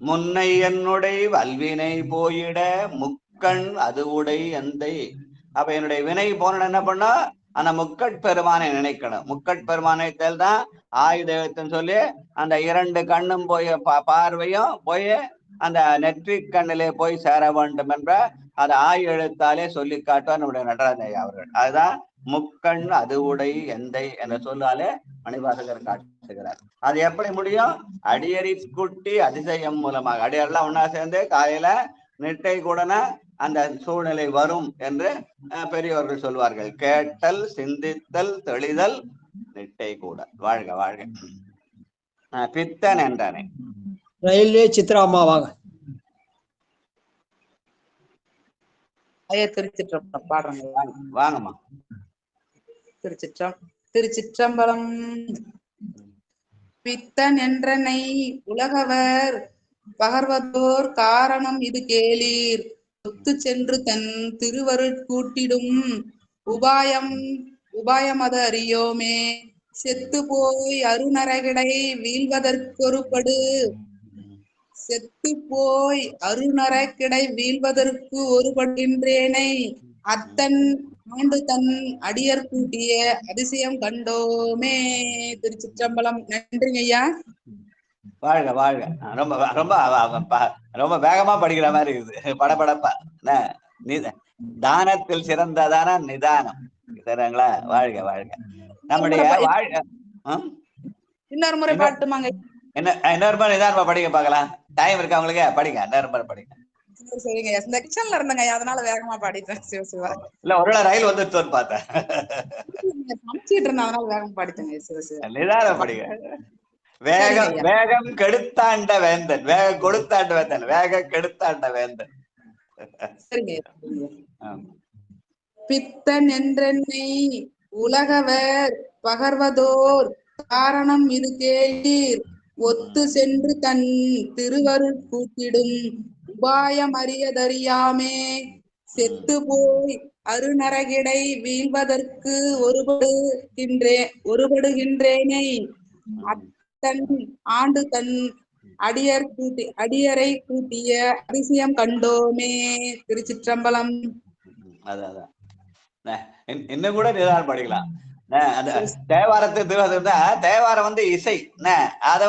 முன்னை என்னுடைய வல்வினை போயிட முக்கண் அது உடை எந்தை. அப்ப என்னுடைய வினை போன என்ன பண்ணா அந்த முக்கட்பெருமானை நினைக்கணும். முக்கட்பெருமானத்தில் தான் ஆயுதத்துன்னு சொல்லி அந்த 2 கண்ணும் போய் பார்வையும் போய் அந்த நெற்றிக் கண்ணிலே போய் சேர வேண்டும் என்ற அதை எழுத்தாலே சொல்லி காட்டுவார் நம்முடைய நடராஜ ஐயா அவர்கள். அதுதான் முக்கண் அது உடை எந்தை என்ற சொல்லாலே மணிவாசகர் காட்டுகிறார். அது எப்படி முடியும்? அடியறி குட்டி அதிசயம் மூலமாக. அடியாரெல்லாம் ஒன்னா சேர்ந்து காலையில நெட்டை கூடன அந்த சூழ்நிலை வரும் என்று பெரியவர்கள் சொல்வார்கள். கேட்டல், சிந்தித்தல், தெளிதல், நெட்டை கூட. வாழ்க வாழ்க. பித்தன் என்றானே. ரயில்வே சித்ரா அம்மா வாங்க. ஐயா திருச்சிற்றம்பலம் பாடுறேங்க. வாங்கம்மா. திருச்சிற்றம்பலம். பித்தன் என்றனை உலகவர் பகர்வதோர் காரணம் இது கேளீர். ஒத்து சென்று தன் திருவருட்கூட்டிடும் உபாயமது அறியோமே. செத்து போய் அருநரகிடை வீழ்வதற்கு ஒருபடுகின்றேனை அத்தன் ஆண்டு தன் அடியர் கூட்டிய அதிசயம் கண்டோமே. திருச்சிற்றம்பலம். நன்றிங்க ஐயா. வாழ்க வாழ்க. ரொம்ப ரொம்ப ரொம்ப வேகமா படிக்கிற மாதிரி இருக்குது. படபடப்பா. தானத்தில் சிறந்ததான நிதானம். சரிங்களா? வாழ்க வாழ்க. நம்முடைய வாழ்க. இன்னொரு முறை பாட்டுமாங்க. இன்னொரு முறை நிதானமா படிக்க பார்க்கலாம். டைம் இருக்கா உங்களுக்கு? படிங்க. இன்னொரு முறை படிங்க. சரிங்க. இந்த கிச்சன்ல இருந்தங்க, அதனால வேகமா பாடிட்டேன். சிவசிவா. இல்ல, ஒருவேளை ரயில் வந்துட்டோன்னு பார்த்தேன். சமைச்சிட்டு இருந்தேன், அதனால வேகமா பாடிட்டேங்க. சிவசிவா. நிதானம் படிங்க. வேகம் கெடுத்தாண்ட வேந்தன், வேகம் கொடுத்தாண்ட வேந்தன், வேக கெடுத்தாண்ட வேந்தன். பித்தன் என்றென்னை உலகவர் பகர்வதோர் காரணம் இது கேளீர். ஒத்து சென்று தன் திருவருட் கூட்டிடும் உபாயம் அறியதறியாமே. செத்து போய் அருநரகிடை வீழ்வதற்கு ஒருபடுகின்றேனை அத்தன் ஆண்டு தன் அடியரை கூட்டிய அதிசயம் கண்டோமே. திருச்சிற்றம்பலம். அதான் இன்னும் கூட நிதானம் படிக்கலாம். அந்த தேவாரத்துக்கு தேவாரம் இசை. அத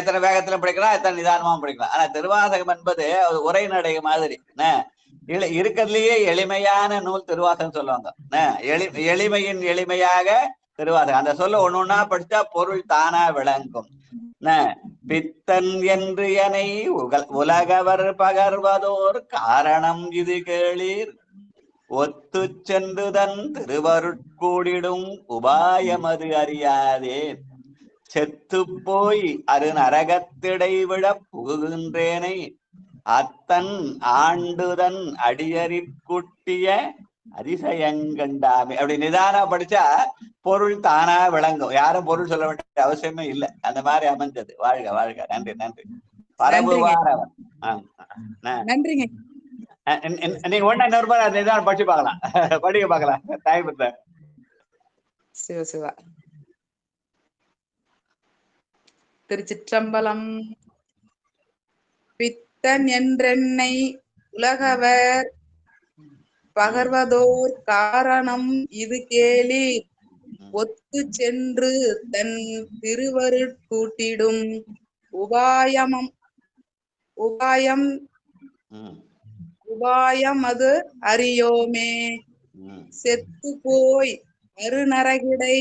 எத்தனை வேகத்துல படிக்கலாம், எத்தனை நிதானமா படிக்கலாம். ஆனா திருவாசகம் என்பது உரைநடை மாதிரி. இருக்கிறதுலயே எளிமையான நூல் திருவாசகம் சொல்லுவாங்க. எளிமையின் எளிமையாக திருவாசகம். அந்த சொல்ல ஒண்ணு படிச்சா பொருள் தானா விளங்கும். பித்தன் என்று எனை உலகவர் பகர்வதோர் காரணம் இது கேளீர். ஒத்து சென்று தன் திருவருட்கூடிடும் உபாயமது அறியாதே. செத்து போய் அருநரகத்திடை விழ புகுகின்றேனை அத்தன் ஆண்டுதன் அடியறிக்குட்டிய அதிசயங்கண்டாமே. அப்படி நிதானா படிச்சா பொருள் தானா விளங்கும். யாரும் பொருள் சொல்ல வேண்டிய அவசியமே இல்லை. அந்த மாதிரி அமைஞ்சது. வாழ்க வாழ்க. நன்றி நன்றி. பரபுவாரவன். நன்றிங்க. நீங்க ஒண்ணா இன்னொரு மாதிரி நிதானம் படிச்சு பார்க்கலாம். படிக்க பார்க்கலாம். டைம் இருந்த. சிவசிவா. திருச்சிற்றம்பலம். அத்தன் என்றென்னை உலகவர் பகர்வதோர் காரணம் இது கேளீர். ஒத்து சென்று தன் திருவருட்கூட்டிடும் உபாயம் அது அறியோமே. செத்து போய் அருநரகிடை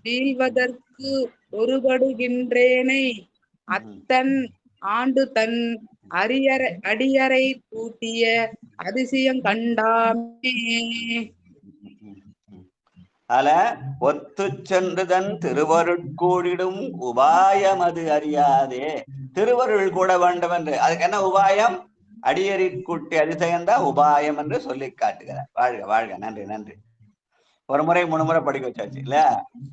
வீழ்வதற்கு ஒருபடுகின்றேனை அத்தன் ஆண்டு தன் அடியரை கூட்டிய அதிசயம் கண்டாமே. அல ஒத்து சென்றுதன் திருவருட்கூடிடும் உபாயம் அது அறியாதே. திருவருள் கூட வேண்டும் என்று, அதுக்கு என்ன உபாயம்? அடியறி கூட்டி அதிசயம்தான் உபாயம் என்று சொல்லி காட்டுகிறார். வாழ்க வாழ்க. நன்றி நன்றி. ஒரு முறை 3 முறை படிக்க வச்சாச்சு இல்ல?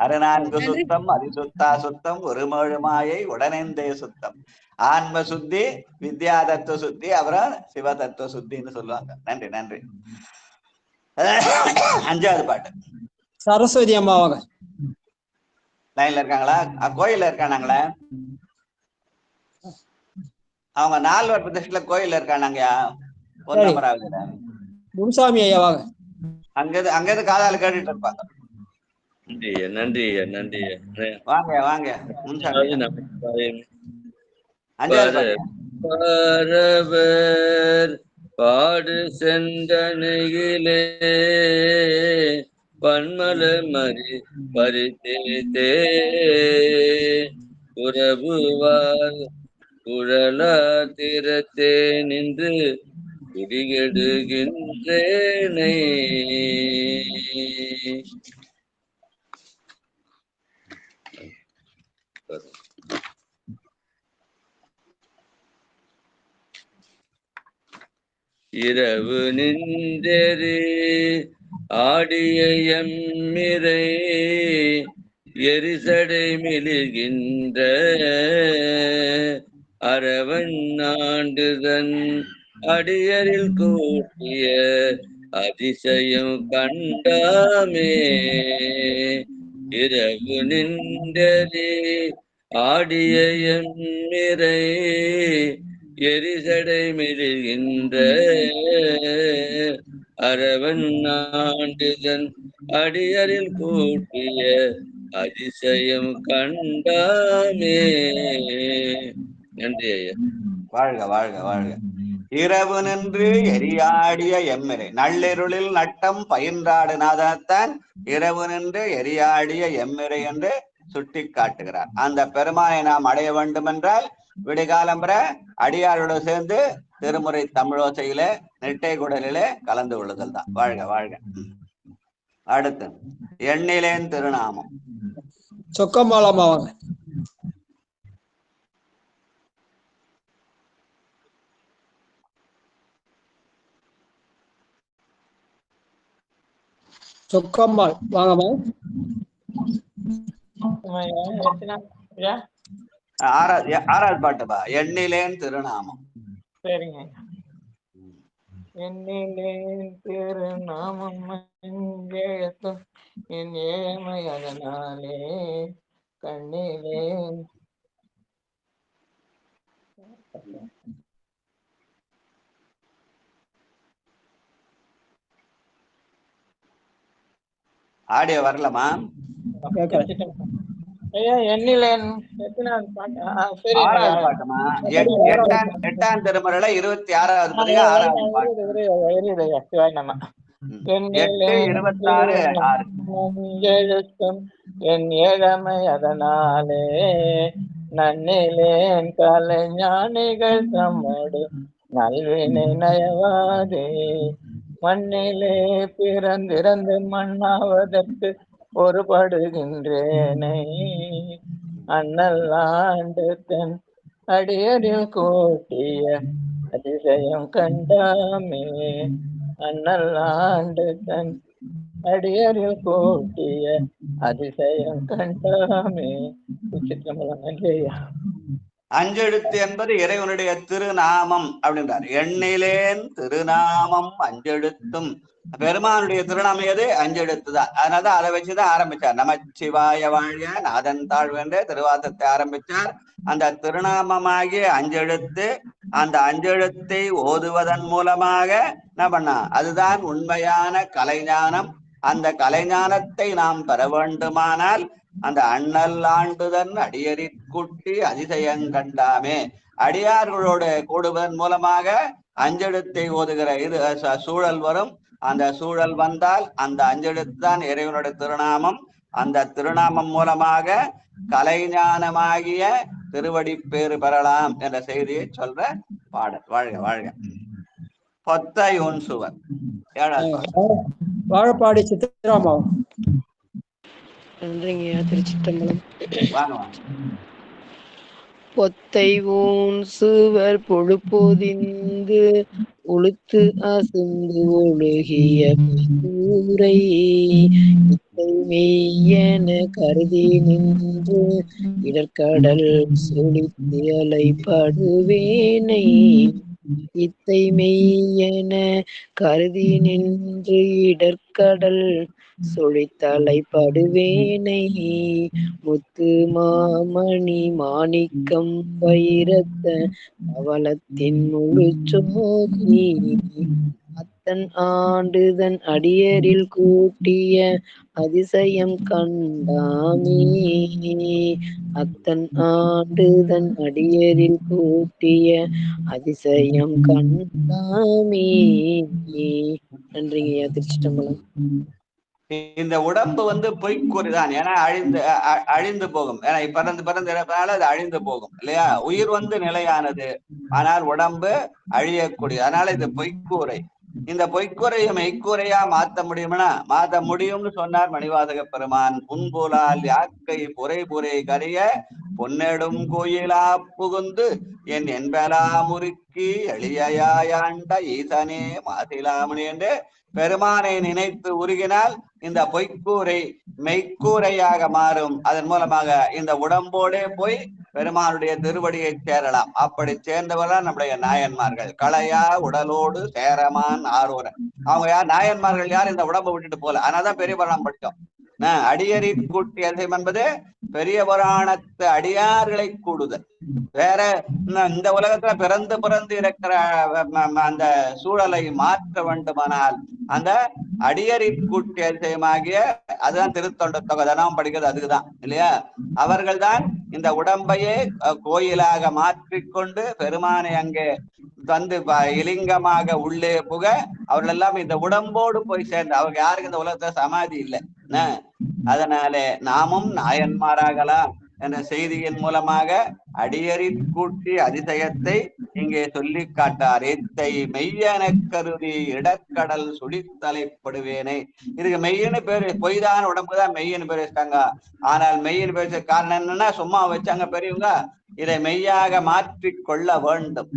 அருநான்கு சுத்தம், அதிசுத்தா சுத்தம், ஒரு மாயை உடனேந்தே சுத்தம், ஆன்ம சுத்தி, வித்யா தத்துவ சுத்தி, அப்புறம் சிவ தத்துவ சுத்தின்னு சொல்லுவாங்க. நன்றி நன்றி. 5வது பாட்டு. சரஸ்வதி அம்மா அவங்க லைன்ல இருக்காங்களா? கோயில்ல இருக்கானாங்களே அவங்க. 4 பிரதேசத்துல கோயில்ல இருக்கானாங்கயா. 1 நம்பர் ஆகுதுல. முனுசாமி ஐயா வாங்க. அங்கேருந்து காதால கேட்டுட்டு இருப்பாங்க. நன்றி நன்றி. வாங்க வாங்க. பரவர் பாடு செந்தனையிலே பன்மல மறி பரித்தே உறவுவார் குழலா திறத்தே நின்று குடிகெடுகின்றேனை. இரவு நின்றெறி ஆடிய எம்மிரை எரிசடை மிளிர்கின்ற அரவன் ஆண்டுதன் அடியரில் கூட்டிய அதிசயம் கண்டாமே. இரவு நின்றெறி ஆடிய எம்மிரை எரிசடை மிளிர்கின்ற அரவன் ஆண்டுதன் அடியரில் கூட்டிய அதிசயம் கண்டாமே. நன்றி ஐயா. வாழ்க வாழ்க வாழ்க. இரவு நின்று எரியாடிய எம்மிரை, நள்ளிருளில் நட்டம் பயின்றாடு நாதனத்தான் இரவு நின்று எரியாடிய எம்மிரை என்று சுட்டி காட்டுகிறார். அந்த பெருமானை நாம் அடைய வேண்டும் என்றால் விடிகாலம்பர அடியாரோடு சேர்ந்து திருமுறை தமிழோசையிலே நெட்டை குடலிலே கலந்து கொள்ளுதல் தான். வாழ்க வாழ்க. அடுத்து எண்ணிலேன் திருநாமம். சொக்கம்மாளம்மா வாங்க. சொக்கம்மாள் வாங்கம்மா. 6வது பாட்டுப்பா. எண்ணிலேன் திருநாமம். சரிங்க. எண்ணிலேன் திருநாமம் எழுத்தும் என் ஏழ்மை அதனாலே கண்ணிலேன். ஆடியோ வரலமா? ஐயா எண்ணிலேன் எத்தனாவது பாட்டு? 6வது பாட்டுமா. 8ஆம் திருமுறையில 26வது பதிகம் 6வது பாட்டு. 8:26 எழுத்தும் என் ஏழமை அதனாலே நன்னிலேன் கலை ஞானிகள் தம்மோடு நல்வினை நயவாதே மண்ணிலே பிறந்திறந்து மண்ணாவதற்கு ஒருபடுகின்றேனை அண்ணல் ஆண்டு தன் அடியரில் கூட்டிய அதிசயம் கண்டாமே. அண்ணல் ஆண்டு தன் அடியரில் கூட்டிய அதிசயம் கண்டாமே. சிற்றம்பலம். நன்றி ஐயா. அஞ்செழுத்து என்பது இறைவனுடைய திருநாமம் அப்படின்றார். எண்ணிலேன் திருநாமம் அஞ்செழுத்தும். பெருமானுடைய திருநாமம் எது? அஞ்செழுத்து தான். அதனாலதான் அதை வச்சுதான் ஆரம்பிச்சார். நமச்சிவாய வாழ்க நாதன் தாழ்வென்ற திருவாசத்தை ஆரம்பிச்சார். அந்த திருநாமமாகிய அஞ்செழுத்து, அந்த அஞ்செழுத்தை ஓதுவதன் மூலமாக என்ன பண்ணா, அதுதான் உண்மையான கலைஞானம். அந்த கலைஞானத்தை நாம் பெற வேண்டுமானால் அந்த அண்ணல் ஆண்டுதன் அடியறிக்குட்டி அதிசயங்கண்டாமே, அடியார்களோடு கூடுவதன் மூலமாக அஞ்செழுத்தை ஓதுகிற இது சூழல் வரும். அந்த சூழல் வந்தால் அந்த அஞ்செழுத்து தான் இறைவனுடைய திருநாமம். அந்த திருநாமம் மூலமாக கலைஞானமாகிய திருவடி பேறு பெறலாம் என்ற செய்தியை சொல்ற பாடல். வாழ்க வாழ்க. பொத்தை உன் சுவர். வாழப்பாடி சித்திராமா. நன்றிங்கய்யா. திருச்சிற்றம்பலம். வாங்க. பொத்தை ஊன் சுவர் பொழுப்பொதிந்து உளுத்து அசுந்து ஒழுகிய ஊரை இத்தை மெய்யென கருதி நின்று இடர்கடல் சொலித்து அலைப்படுவேனை. இத்தை மெய்யென கருதி நின்று இடர்கடல் சொலித்தலைப்படுவேனை. முத்து மாமணி மாணிக்கம் வைரத்த அவலத்தின் முழு சோதி அத்தன் ஆண்டுதன் அடியரில் கூட்டிய அதிசயம் கண்டாமே. அத்தன் ஆண்டுதன் அடியரில் கூட்டிய அதிசயம் கண்டாமே. நன்றிங்கய்யா. திருச்சிட்டம்பலம். இந்த உடம்பு பொய்க்குறிதான். ஏன்னா அழிந்து போகும். ஏன்னா பிறந்து இறப்பதால அது அழிந்து போகும் இல்லையா? உயிர் நிலையானது, ஆனால் உடம்பு அழியக்கூடிய. அதனால இது பொய்க்கூரை. இந்த பொய்க்குறையை மெய்க்கூரையா மாத்த முடியும்னா மாத்த முடியும்னு சொன்னார் மணிவாசக பெருமான். புன்போலால் யாக்கை புரை புரை கரிய பொன்னெடும் கோயிலா புகுந்து என் என்பலா முறுக்கி எளியாயாண்ட ஈசனே மாதிலாமணி என்று பெருமானை நினைத்து உருகினால் இந்த பொய்க்கூரை மெய்க்கூரையாக மாறும். அதன் மூலமாக இந்த உடம்போடே போய் பெருமானுடைய திருவடியை சேரலாம். அப்படி சேர்ந்தவர்கள் நம்முடைய நாயன்மார்கள். களையா உடலோடு சேரமான் ஆரோரன். அவங்க யார்? நாயன்மார்கள் யார்? இந்த உடம்பை விட்டுட்டு போல. அதனாலதான் பெரிய புராணம் படித்தோம். அடியறி கூட்டி அதிசயம் என்பது பெரிய புராணத்து அடியார்களை கூடுதல். வேற இந்த உலகத்துல பிறந்து இருக்கிற அந்த சூழலை மாற்ற வேண்டுமானால் அந்த அடியறி கூட்டி அதிசயமாகிய அதுதான் திருத்தொண்ட தொகை. தினம் படிக்கிறது அதுக்குதான் இல்லையா? அவர்கள் தான் இந்த உடம்பையே கோயிலாக மாற்றிக்கொண்டு பெருமானை அங்கே வந்து இலிங்கமாக உள்ளே புக அவர்கள் எல்லாம் இந்த உடம்போடு போய் சேர்ந்து. அவங்க யாருக்கு இந்த உலகத்துல சமாதி இல்லை. அதனால நாமும் நாயன்மாராகலாம் என்ற செய்தியின் மூலமாக அடியறி கூட்டி அதிசயத்தை இங்கே சொல்லி காட்டார். எத்தை மெய்யென கருதி இடக்கடல் சுழித்தலைப்படுவேனே. இதுக்கு மெய்யன்னு பேரு, பொய்தான உடம்புதான் மெய்யன்னு பேர் வச்சிட்டாங்க. ஆனால் மெய்யன்னு பேச காரணம் என்னன்னா, சும்மா வச்சாங்க பெரியவங்க. இதை மெய்யாக மாற்றிக்கொள்ள வேண்டும்.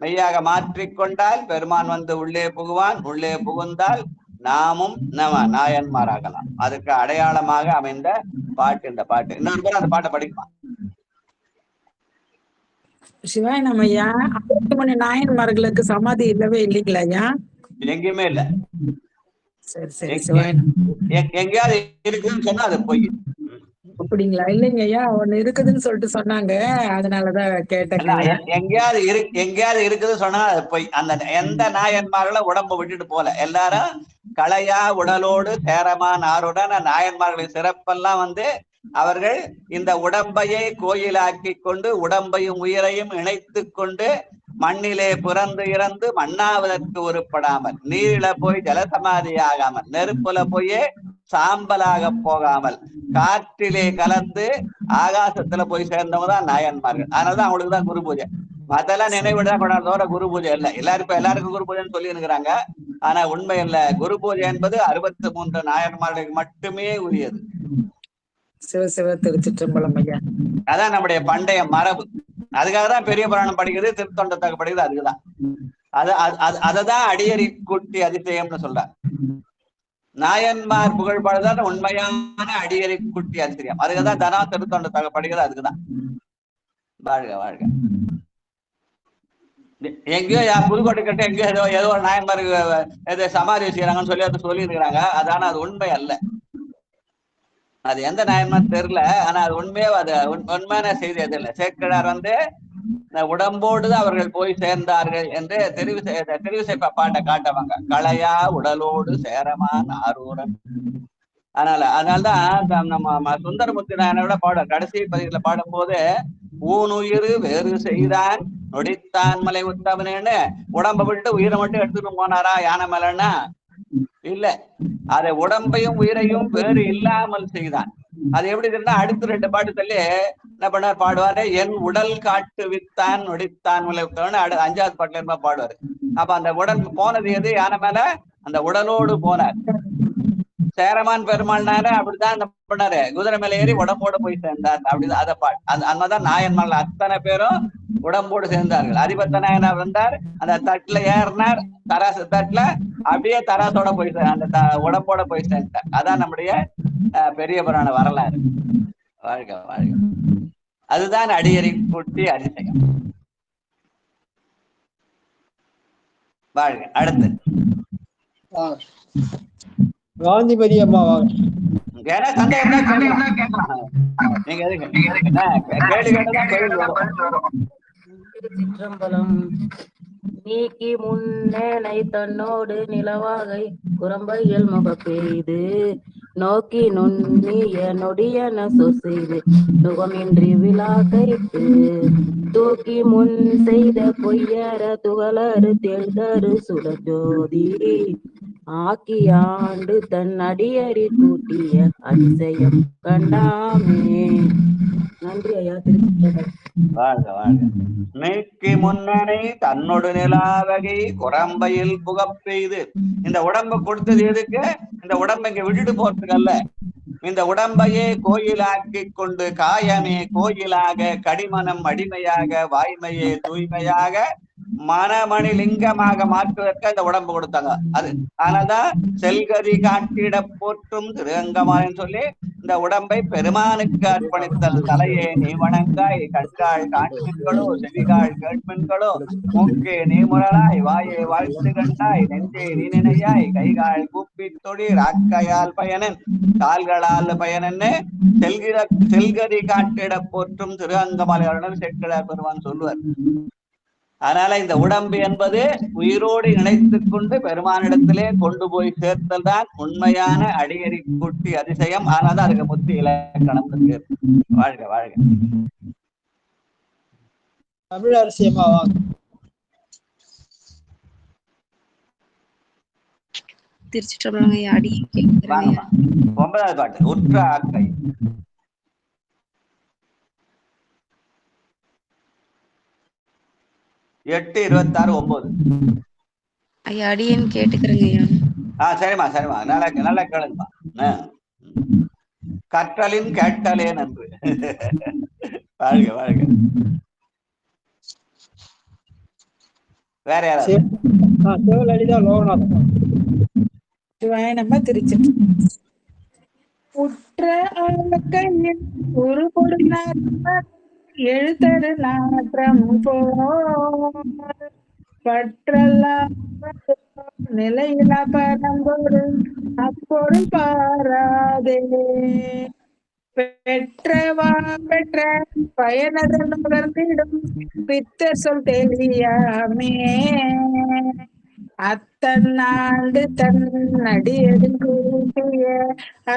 மெய்யாக மாற்றிக்கொண்டால் பெருமான் உள்ளே புகுவான். உள்ளே புகுந்தால் நாமும் நாயன்மாராகலாம். அதுக்கு அடையாளமாக அமைந்த பாட்டு இந்த பாட்டு. இன்னொரு பேர் அந்த பாட்டை படிக்கலாம். சிவாய் நம்மையா 6 மணி நாயன்மார்களுக்கு சமாதி இல்லவே இல்லைங்களா ஐயா? எங்கேயுமே இல்ல. சரி சரி சிவாய். எங்கேயாவது இருக்குன்னு சொன்னா அது பொய். அப்படிங்களா? இல்லைங்க ஐயா, ஒண்ணு இருக்குதுன்னு சொல்லிட்டு சொன்னாங்க, அதனாலதான் கேட்டேன். எங்கேயாவது இருக்குதுன்னு சொன்னா அது பொய். அந்த எந்த நாயன்மார்களும் உடம்பு விட்டுட்டு போல. எல்லாரும் களையா உடலோடு சேரமான் ஆருடன் நாயன்மார்களின் சிறப்பெல்லாம் அவர்கள் இந்த உடம்பையே கோயிலாக்கி கொண்டு உடம்பையும் உயிரையும் இணைத்து கொண்டு மண்ணிலே பிறந்து இறந்து மண்ணாவதற்கு உருப்படாமல், நீரில போய் ஜலசமாதி ஆகாமல், நெருப்புல போயே சாம்பலாக போகாமல், காற்றிலே கலந்து ஆகாசத்துல போய் சேர்ந்தவங்க தான் நாயன்மார்கள். அதனாலதான் அவங்களுக்கு தான் குரு பூஜை. அதெல்லாம் நினைவுதான் கொண்டாடுறதோட குரு பூஜை இல்லை. எல்லாருக்கும் குரு பூஜைன்னு சொல்லி இருக்கிறாங்க. ஆனா உண்மை இல்ல. குரு பூஜை என்பது 63 நாயன்மார்களுக்கு மட்டுமே உரியது. சிவசிவ திருச்சிற்றம்பலம் ஐயா. அதான் நம்முடைய பண்டைய மரபு. அதுக்காக தான் பெரிய புராணம் படிக்கிறது, திருத்தொண்டத்தக படிக்கிறது. அதுக்குதான் அததான் அடியறி கூட்டி அதிசயம்னு சொல்றார். நாயன்மார் புகழ்பாடுதான் உண்மையான அடியறி கூட்டி அதிசயம். அதுக்குதான் தனா திருத்தொண்டத்தக படிக்கிறது. அதுக்குதான் வாழ்க வாழ்க. எங்கேயோ புதுக்கோட்டை கிட்ட எங்கேயோ ஏதோ ஒரு நாயன்மாருக்கு ஏதோ சமாதி செய்யறாங்கன்னு சொல்லி அதை சொல்லி இருக்கிறாங்க. அதான அது உண்மை அல்ல. அது எந்த நாயன்மார் தெரியல. ஆனா அது உண்மையே அது உண்மையான செய்தி அது இல்லை. சேக்கிழார் உடம்போடு அவர்கள் போய் சேர்ந்தார்கள் என்று தெரிவு செய்ப்ப பாட்டை காட்டவாங்க. களையா உடலோடு சேரமான் ஆரூரன். அதனால்தான் நம்ம சுந்தரமூர்த்தி நாயனோட பாடம் கடைசி பதிவுல பாடும் போது ஊனுயிர் வேறு செய்தான் நொடித்தான் மலை உத்தவனேன்னு உடம்ப விட்டு உயிரை மட்டும் எடுத்துட்டு போனாரா யானை மேலன்னா இல்ல, அதை உடம்பையும் உயிரையும் வேறு இல்லாமல் செய்தான். அது எப்படி தெரியுமா? அடுத்து 2 பாட்டு தள்ளி என்ன பண்ணார் பாடுவாரு, என் உடல் காட்டு வித்தான் நொடித்தான் மலை உத்தவன்னு 5வது பாட்டுல இருந்தா பாடுவாரு. அப்ப அந்த உடல் போனது எது? யானை மேல அந்த உடலோடு போனார். சேரமான் பெருமாள்னாரு அப்படிதான் என்ன பண்ணாரு, குதிரை மேல ஏறி உடம்போட போய் சேர்ந்தார். அப்படிதான் அதை அந்ததான் நாயன்மார்கள் அத்தனை பேரும் உடம்போடு சேர்ந்தார்கள். அதிபத்த நாயனார் வந்தார், அந்த தட்டுல ஏறினார், தராசு தட்டுல அப்படியே தராசோட போய் அந்த உடம்போட போய் சேர்ந்தார். அதான் நம்முடைய பெரிய புராண வரலாறு. வாழ்க வாழ்க. அதுதான் அடியறை கூட்டி அதிசயம். வாழ்க. அடுத்து காந்திமதி அம்மா வாங்க. திருச்சிற்றம்பலம். நீக்கி முன்னேனை தன்னோடு நிலவாகை குரம்பையில் முகப்பெய்து நோக்கி நுண்ணிய நொடியன சொசெய்து நுகமின்றி விழாக்கைத்து தூக்கி முன் செய்த பொய்யற துகளறு தெழுதரு சுடஜோதி ஆக்கி ஆண்டு தன் அடியறி கூட்டிய அதிசயம் கண்டாமே. நன்றி ஐயா. திருச்சிற்றம்பலம். வாழ்க வாழ்க. நீக்கி முன்னனை தன்னோடு நிலாவகை குரம்பையில் புகப்பெய்து. இந்த உடம்பை கொடுத்தது எதுக்கு? இந்த உடம்பை இங்க விட்டுட்டு போறதுக்கு அல்ல. இந்த உடம்பையே கோயிலாக்கி கொண்டு காயமே கோயிலாக கடிமனம் அடிமையாக வாய்மையே தூய்மையாக மனமணி லிங்கமாக மாற்றுவதற்கு இந்த உடம்பு கொடுத்தாங்க. அது அதனால்தான் செல்கதி காட்டிட போற்றும் திருஅங்கமான்னு சொல்லி இந்த உடம்பை பெருமானுக்கு அர்ப்பணித்தல். தலையே நீ வணங்காய், கண்காள் காண்பின்களோ, செவிகாள் கேட்பின்களோ, மூக்கே நீ முரலாய், வாயே வாழ்த்து கண்டாய், நெஞ்சே நீ நினையாய், கைகால் கூப்பி தொடி ராக்கையால் பயனன் கால்களால் பயனன்னு செல்கதி காட்டிட போற்றும் திருஅங்கமாலையுடன் சேக்கிழார் பெருமான் சொல்லுவார். அதனால இந்த உடம்பு என்பது உயிரோடு இணைத்துக் கொண்டு பெருமானிடத்திலே கொண்டு போய் சேர்த்தல் தான் உண்மையான அடியறி கூட்டி அதிசயம். ஆனால் அதுக்கு முத்தி இலக்கணம். வாழ்க வாழ்க. தமிழரசி அம்மா வாங்க. திருச்சிற்றம்பலம். 9வது பாட்டு உற்ற ஆக்கை. எட்டு 26 ஐயா அடியேன் கேட்டுக்கிறேங்க ஐயா. சரிம்மா சரிம்மா. நல்லா கேளுங்கம்மா. கற்றலின் கேட்டலே நன்று. வாழ்க வாழ்க. வேற யாராவது? சிவலலிதா லோகநாதன். நம்ம திருச்சி உற்ற ஆக்கையின் ஒரு பொருள் எழுத்தரு நாற்றம் பற்றெல்லாம் நிலையில பரம்பொருள் அப்பொருள் பாராதே பெற்றவா பெற்ற பயனதன் உணர்ந்திடும் பித்த சொல் தெரியாமே அத்தன்னாண்டு தன் அடியடி கூட்டிய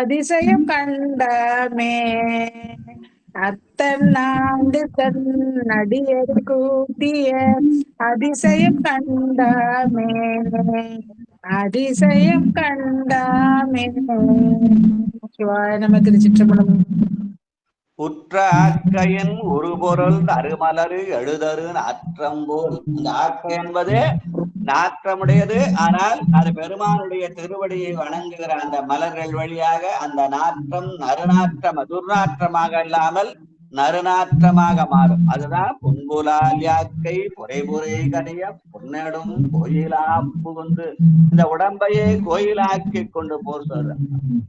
அதிசயம் கண்டாமே அத்தன்னாண்டு தன் அடியடி கூட்டிய அதிசயம் கண்டாமே அதிசயம் கண்டாமே. சிவாய நம. திருச்சிற்றம்பலம். உற்ற ஆக்கையின் ஒரு பொருள் அருமலரு எழுதரு நாற்றம் போல். அந்த ஆக்கை என்பது நாற்றமுடையது. ஆனால் அது பெருமானுடைய திருவடியை வணங்குகிற அந்த மலர்கள் வழியாக அந்த நாற்றம் நறுநாற்றம் துர்நாற்றமாக இல்லாமல் நறுநாற்றமாக மாறும். அதுதான் புன்புலால் யாக்கை புரை கடைய பொன்னடும் கோயிலா புகுந்து இந்த உடம்பையே கோயிலாக்கி கொண்டு போர் சொல்ற.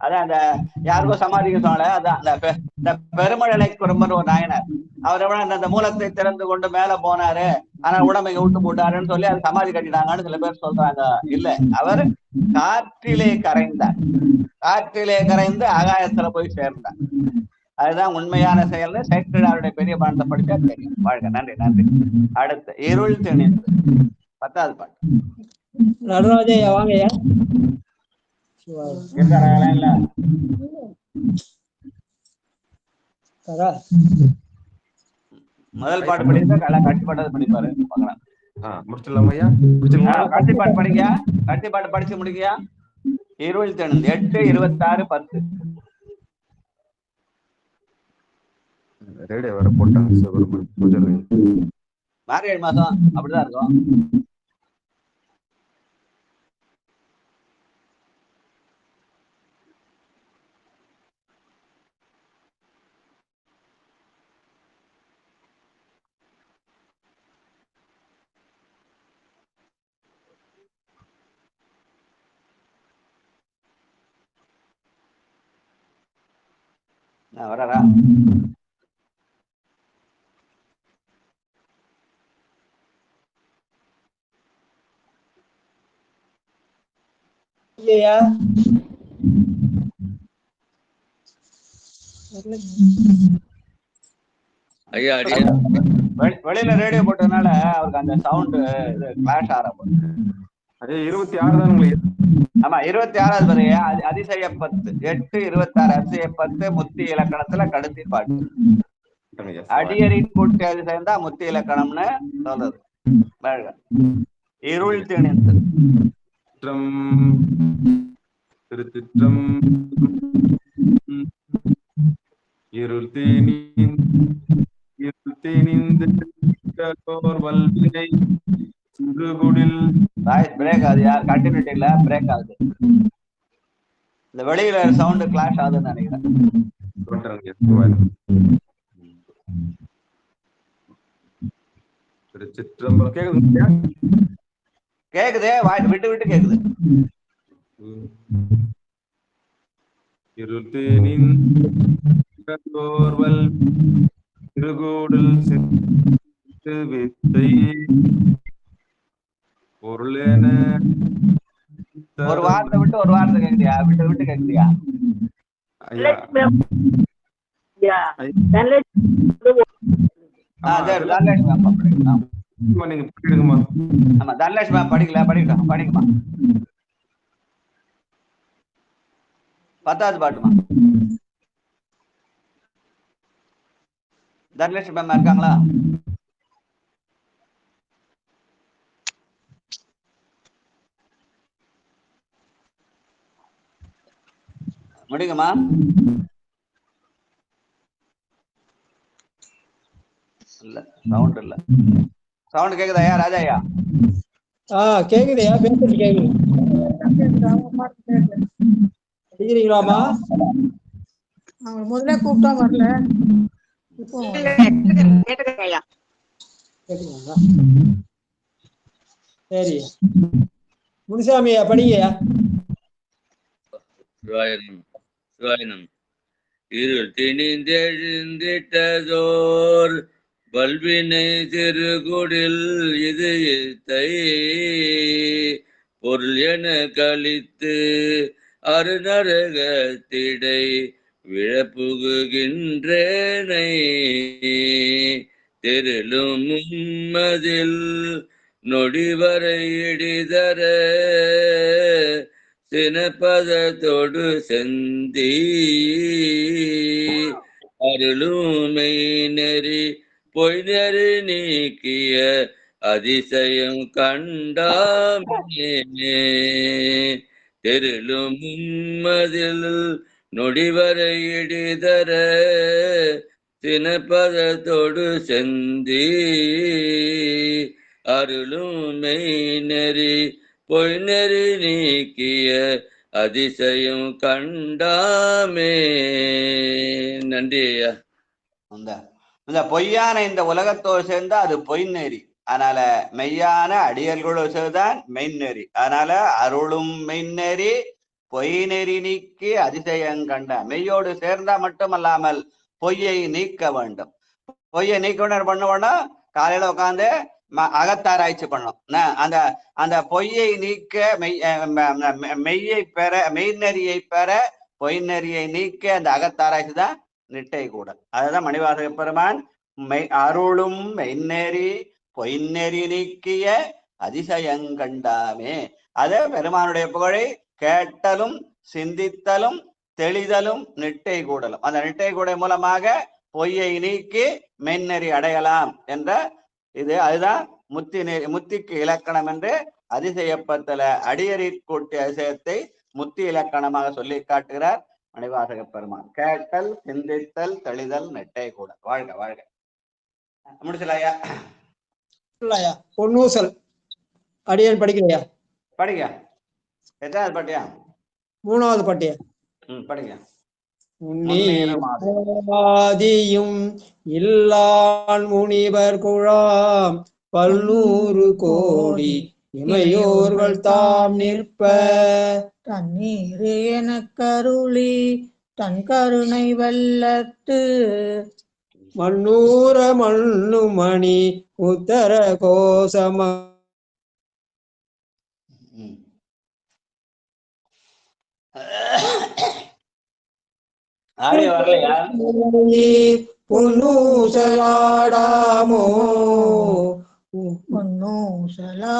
அதான் அந்த யாருக்கோ சமாதிக்க சொன்னால அதான் இந்த பெருமழலை குறும்பர் ஒரு நாயனார் அவர் அந்த மூலத்தை திறந்து கொண்டு மேல போனாரு, ஆனா உடம்பை விட்டு போட்டாருன்னு சொல்லி அது சமாதி கட்டிட்டாங்கன்னு சில பேர் சொல்றாங்க. இல்ல, அவர் காற்றிலே கரைந்தார். காற்றிலே கரைந்து ஆகாயத்துல போய் சேர்ந்தார். அதுதான் உண்மையான செயல். சேக்கிழாருடைய பெரிய பாடத்தை படிச்சா தெரியும். வாழ்க. நன்றி நன்றி. அடுத்து இருள் திணிந்து 10வது பாட்டு. நடராஜையா வாங்கய்யா. இல்ல முதல் பாட்டு படிச்சா கட்டிப்பாட்டது படிப்பாரு. முடிச்சிடலாம் ஐயா. கட்டிப்பாட்டு படிக்க, கட்டிப்பாட்டு படிச்சு முடிக்கியா. இருள் திணிந்து 8, 26, 10. ரேடியோ வேற போட்டாங்க. மார்கழி மாசம் அப்படிதான் இருக்கும். வரா இல்லையா? ஐயா வெளியில ரேடியோ போட்டதுனால அவருக்கு அந்த சவுண்ட் கிளாஷ் ஆரம்பம். 26 தான். ஆமா 26வது வரைய அதிசய 10, 8, 26 அதிசய 10 முத்தி இலக்கணத்துல கடைசி பாட்டு. அடியரின் கூட்டி அதிசயம் தான் முத்தி இலக்கணம்னு சொல்றது. இருள் திணிந்து திருச்சிற்றம் இருள் தேனிந்து வல்வினை சிறுகுடில் பிரேக் ஆகுது. யார் கண்டினியூட்டி இல்ல, பிரேக் ஆகுது. இந்த வெளியில சவுண்ட் கிளாஷ் ஆகுதுன்னு நினைக்கிறேன். திருச்சிற்றம்பலம் கேக்குது? கேக்குதே, விட்டு விட்டு கேக்குது. இருள் தேனிந்து சிறுகுடில் வித்தை பொருளேன ஒரு வார்த்தை விட்டு ஒரு வார்த்தை கேக்குதியா? விட்டு விட்டு கேக்குதியா? தனலட்சுமி படிக்கல, படிக்கமா. 10வது பாட்டுமா. தனலட்சுமி மேம் இருக்காங்களா? முடியுமா? இல்ல, சவுண்ட் இல்ல. சவுண்ட் கேக்குதா ராஜாயா? கேக்குதையா? பேசுறது கேக்குது. படிக்கிறீங்களாமா? முதல்ல கூப்பிட்டா வரல. சரி, முனுசாமியா படிங்கயா. இருள் திணிந்தெழுந்திட்டதோர் வல்வினை திருகுடில் இது பொருள் என கழித்து அருநரகத்திடை விழப்புகுகின்றேனை தெருளும் மும்மதில் நொடிவரை இடிதர சினப்பதத்தோடு செந்தி அருளுமை நெறி பொய் நெறி நீக்கிய அதிசயம் கண்டாமே தெருளும் மும்மதில் நொடிவரை இடிதர சினப்பதத்தோடு செந்தி அருளுமை நெறி பொய் நெறி நீக்கிய அதிசயம் கண்டாமே. நன்றி ஐயா. இந்த பொய்யான இந்த உலகத்தோடு சேர்ந்தா அது பொய்நெறி. அதனால மெய்யான அடியர்களோடு சேர்தான் மெய்நெறி. அதனால அருளும் மெய்நெறி பொய்நெறி நீக்கி அதிசயங்கண்ட. மெய்யோடு சேர்ந்தா மட்டுமல்லாமல் பொய்யை நீக்க வேண்டும். பொய்யை நீக்க வேண்டும் பண்ணுவோம்னா காலையில உட்காந்து அகத்தாராய்ச்சி பண்ணும். அந்த அந்த பொய்யை நீக்க மெய்யை பெற, மெய்நெறியை பெற பொய்நெறியை நீக்க அந்த அகத்தாராய்ச்சி தான் நிட்டை கூட. அதுதான் மணிவாசக பெருமான் அருளும் மெய்நெறி பொய்நெறி நீக்கிய அதிசயங்கண்டாமே. அது பெருமானுடைய புகழை கேட்டலும் சிந்தித்தலும் தெளிதலும் நிட்டை கூடலும். அந்த நிட்டை கூடை மூலமாக பொய்யை நீக்கி மெய்நெறி அடையலாம் என்ற இது. அதுதான் முத்திக்கு இலக்கணம் என்று அதிசயப்பத்தல அடியரிற் கூட்டிய அதிசயத்தை முத்தி இலக்கணமாக சொல்லி காட்டுகிறார் மணிவாசக பெருமான். கேட்டல் சிந்தித்தல் தெளிதல் நெட்டை கூட. வாழ்க வாழ்க. முடிச்சலையா? பொன்னூசல் அடியன் படிக்கலையா? படிங்க. எத்தனாவது பாட்டியா? 3வது பாட்டியா? படிங்க. ஆதியும் இல்லான் முனிவர் குழாம் 100 கோடி இமையோர்கள் தாம் நிற்ப தண்ணீர் எனக்கருளி தன் கருணை வெள்ளத்து மண்ணூர மண்ணு மணி உத்தர கோசம பொன்னூசலாடாமோ பொன்னூசலாடாமோ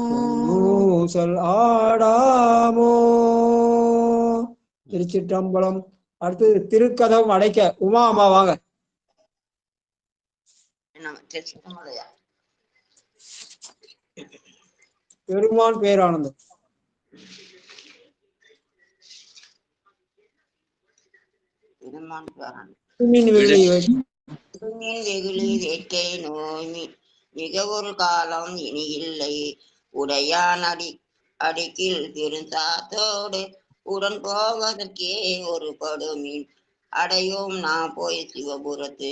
பொன்னூசல் ஆடாமோ. திருச்சிற்றம்பலம். அடுத்தது திருக்கதம் அடைக்க. உமா அம்மா வாங்க. பெருமான் பேரானந்தம். மிக ஒரு காலம் இனி இல்லை உடையான் அடிக்கில் பெருந்தாத்தோடு உடன் போவதற்கே ஒரு படுமீன் அடையோம் நான் போய் சிவபுரத்து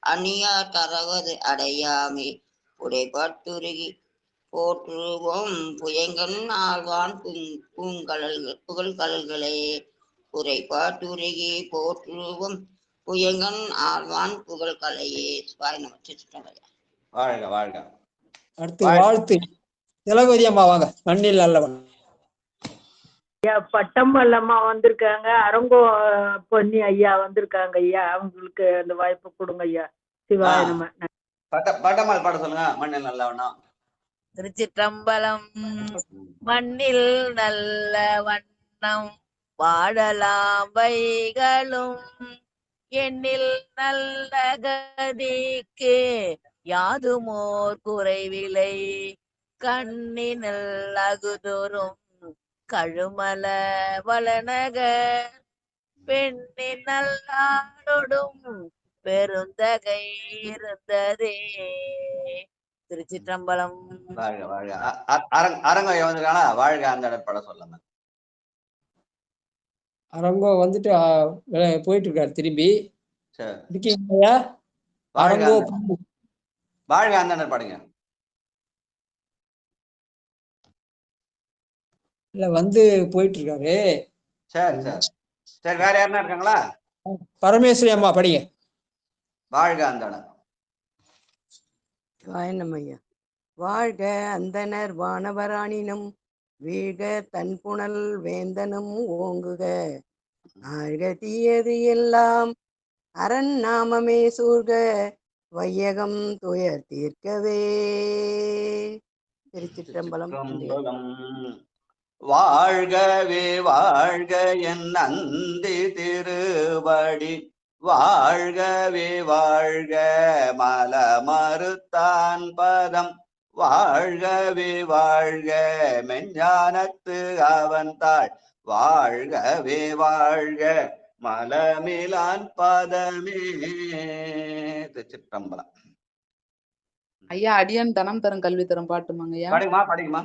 அந்நியார் தரவது அடையாமே உடைபட்டுருகி போற்றுவோம் புயங்கன் ஆழ்வான் புகழ்கல்களே உரைபாட்டுருகி போற்றுவோம் புயங்கன் ஆழ்வான் புகழ்கலையே. வாழ்க வாழ்க. அடுத்து வாழ்த்து திலகவதி அம்மா வாங்க. மண்ணில் நல்லவன். பட்டமல்லம்மா வந்திருக்காங்க. அரங்கோ பொன்னி ஐயா வந்திருக்காங்க ஐயா. அவங்களுக்கு அந்த வாய்ப்பு கொடுங்க ஐயா. சிவாய நம. பட்டம்மாள் பாட சொல்லுங்க. மண்ணில் நல்லவனா. திருச்சிற்றம்பலம். மண்ணில் நல்ல வண்ணம் வாழலாம் வைகளும் எண்ணில் நல்ல கதிக்கு யாதுமோர் குறைவிலை கண்ணினல் அகுதொரும் கழுமல வளநகர் பெண்ணினல் நாடொடும் பெருந்தகை இருந்ததே. திருச்சிற்றம்பலம். வாழ்க வாழ்க. அரங்கோ வந்திருக்கானா? வாழ்க அந்த பட சொல்லுங்க. அரங்கோ வந்துட்டு போயிட்டு இருக்காரு திரும்பி. இருக்கீங்களா? அரங்கோ வாழ்க அந்த பாடுங்க. இல்ல வந்து போயிட்டு இருக்காரு. சரி சரி சரி. வேற யாருன்னா இருக்காங்களா? பரமேஸ்வரி அம்மா படிங்க. வாழ்க அந்தணர். வாயனமையா. வாழ்க அந்தனர் வானவராணினும் வீழ்க தன்புணல் வேந்தனும் ஓங்குக ஆழ்க தீயது எல்லாம் அரண் நாமமே சூழ்க வையகம் துயர் தீர்க்கவே. திருச்சிற்றம்பலம். வாழ்கவே வாழ்க என் நந்தி திருவடி வாழ்கவே வாழ்க மல மறுத்தான் பதம் வாழ்கவே வாழ்க மெஞ்ஞானத்து அவன் தாள் வாழ்கவே வாழ்க மலமிலான் பதமே. திருச்சிற்றம்பலம். ஐயா அடியன் தனம் தரும் கல்வி தரும் பாட்டுமாங்க ஐயா. படிக்குமா படிக்குமா.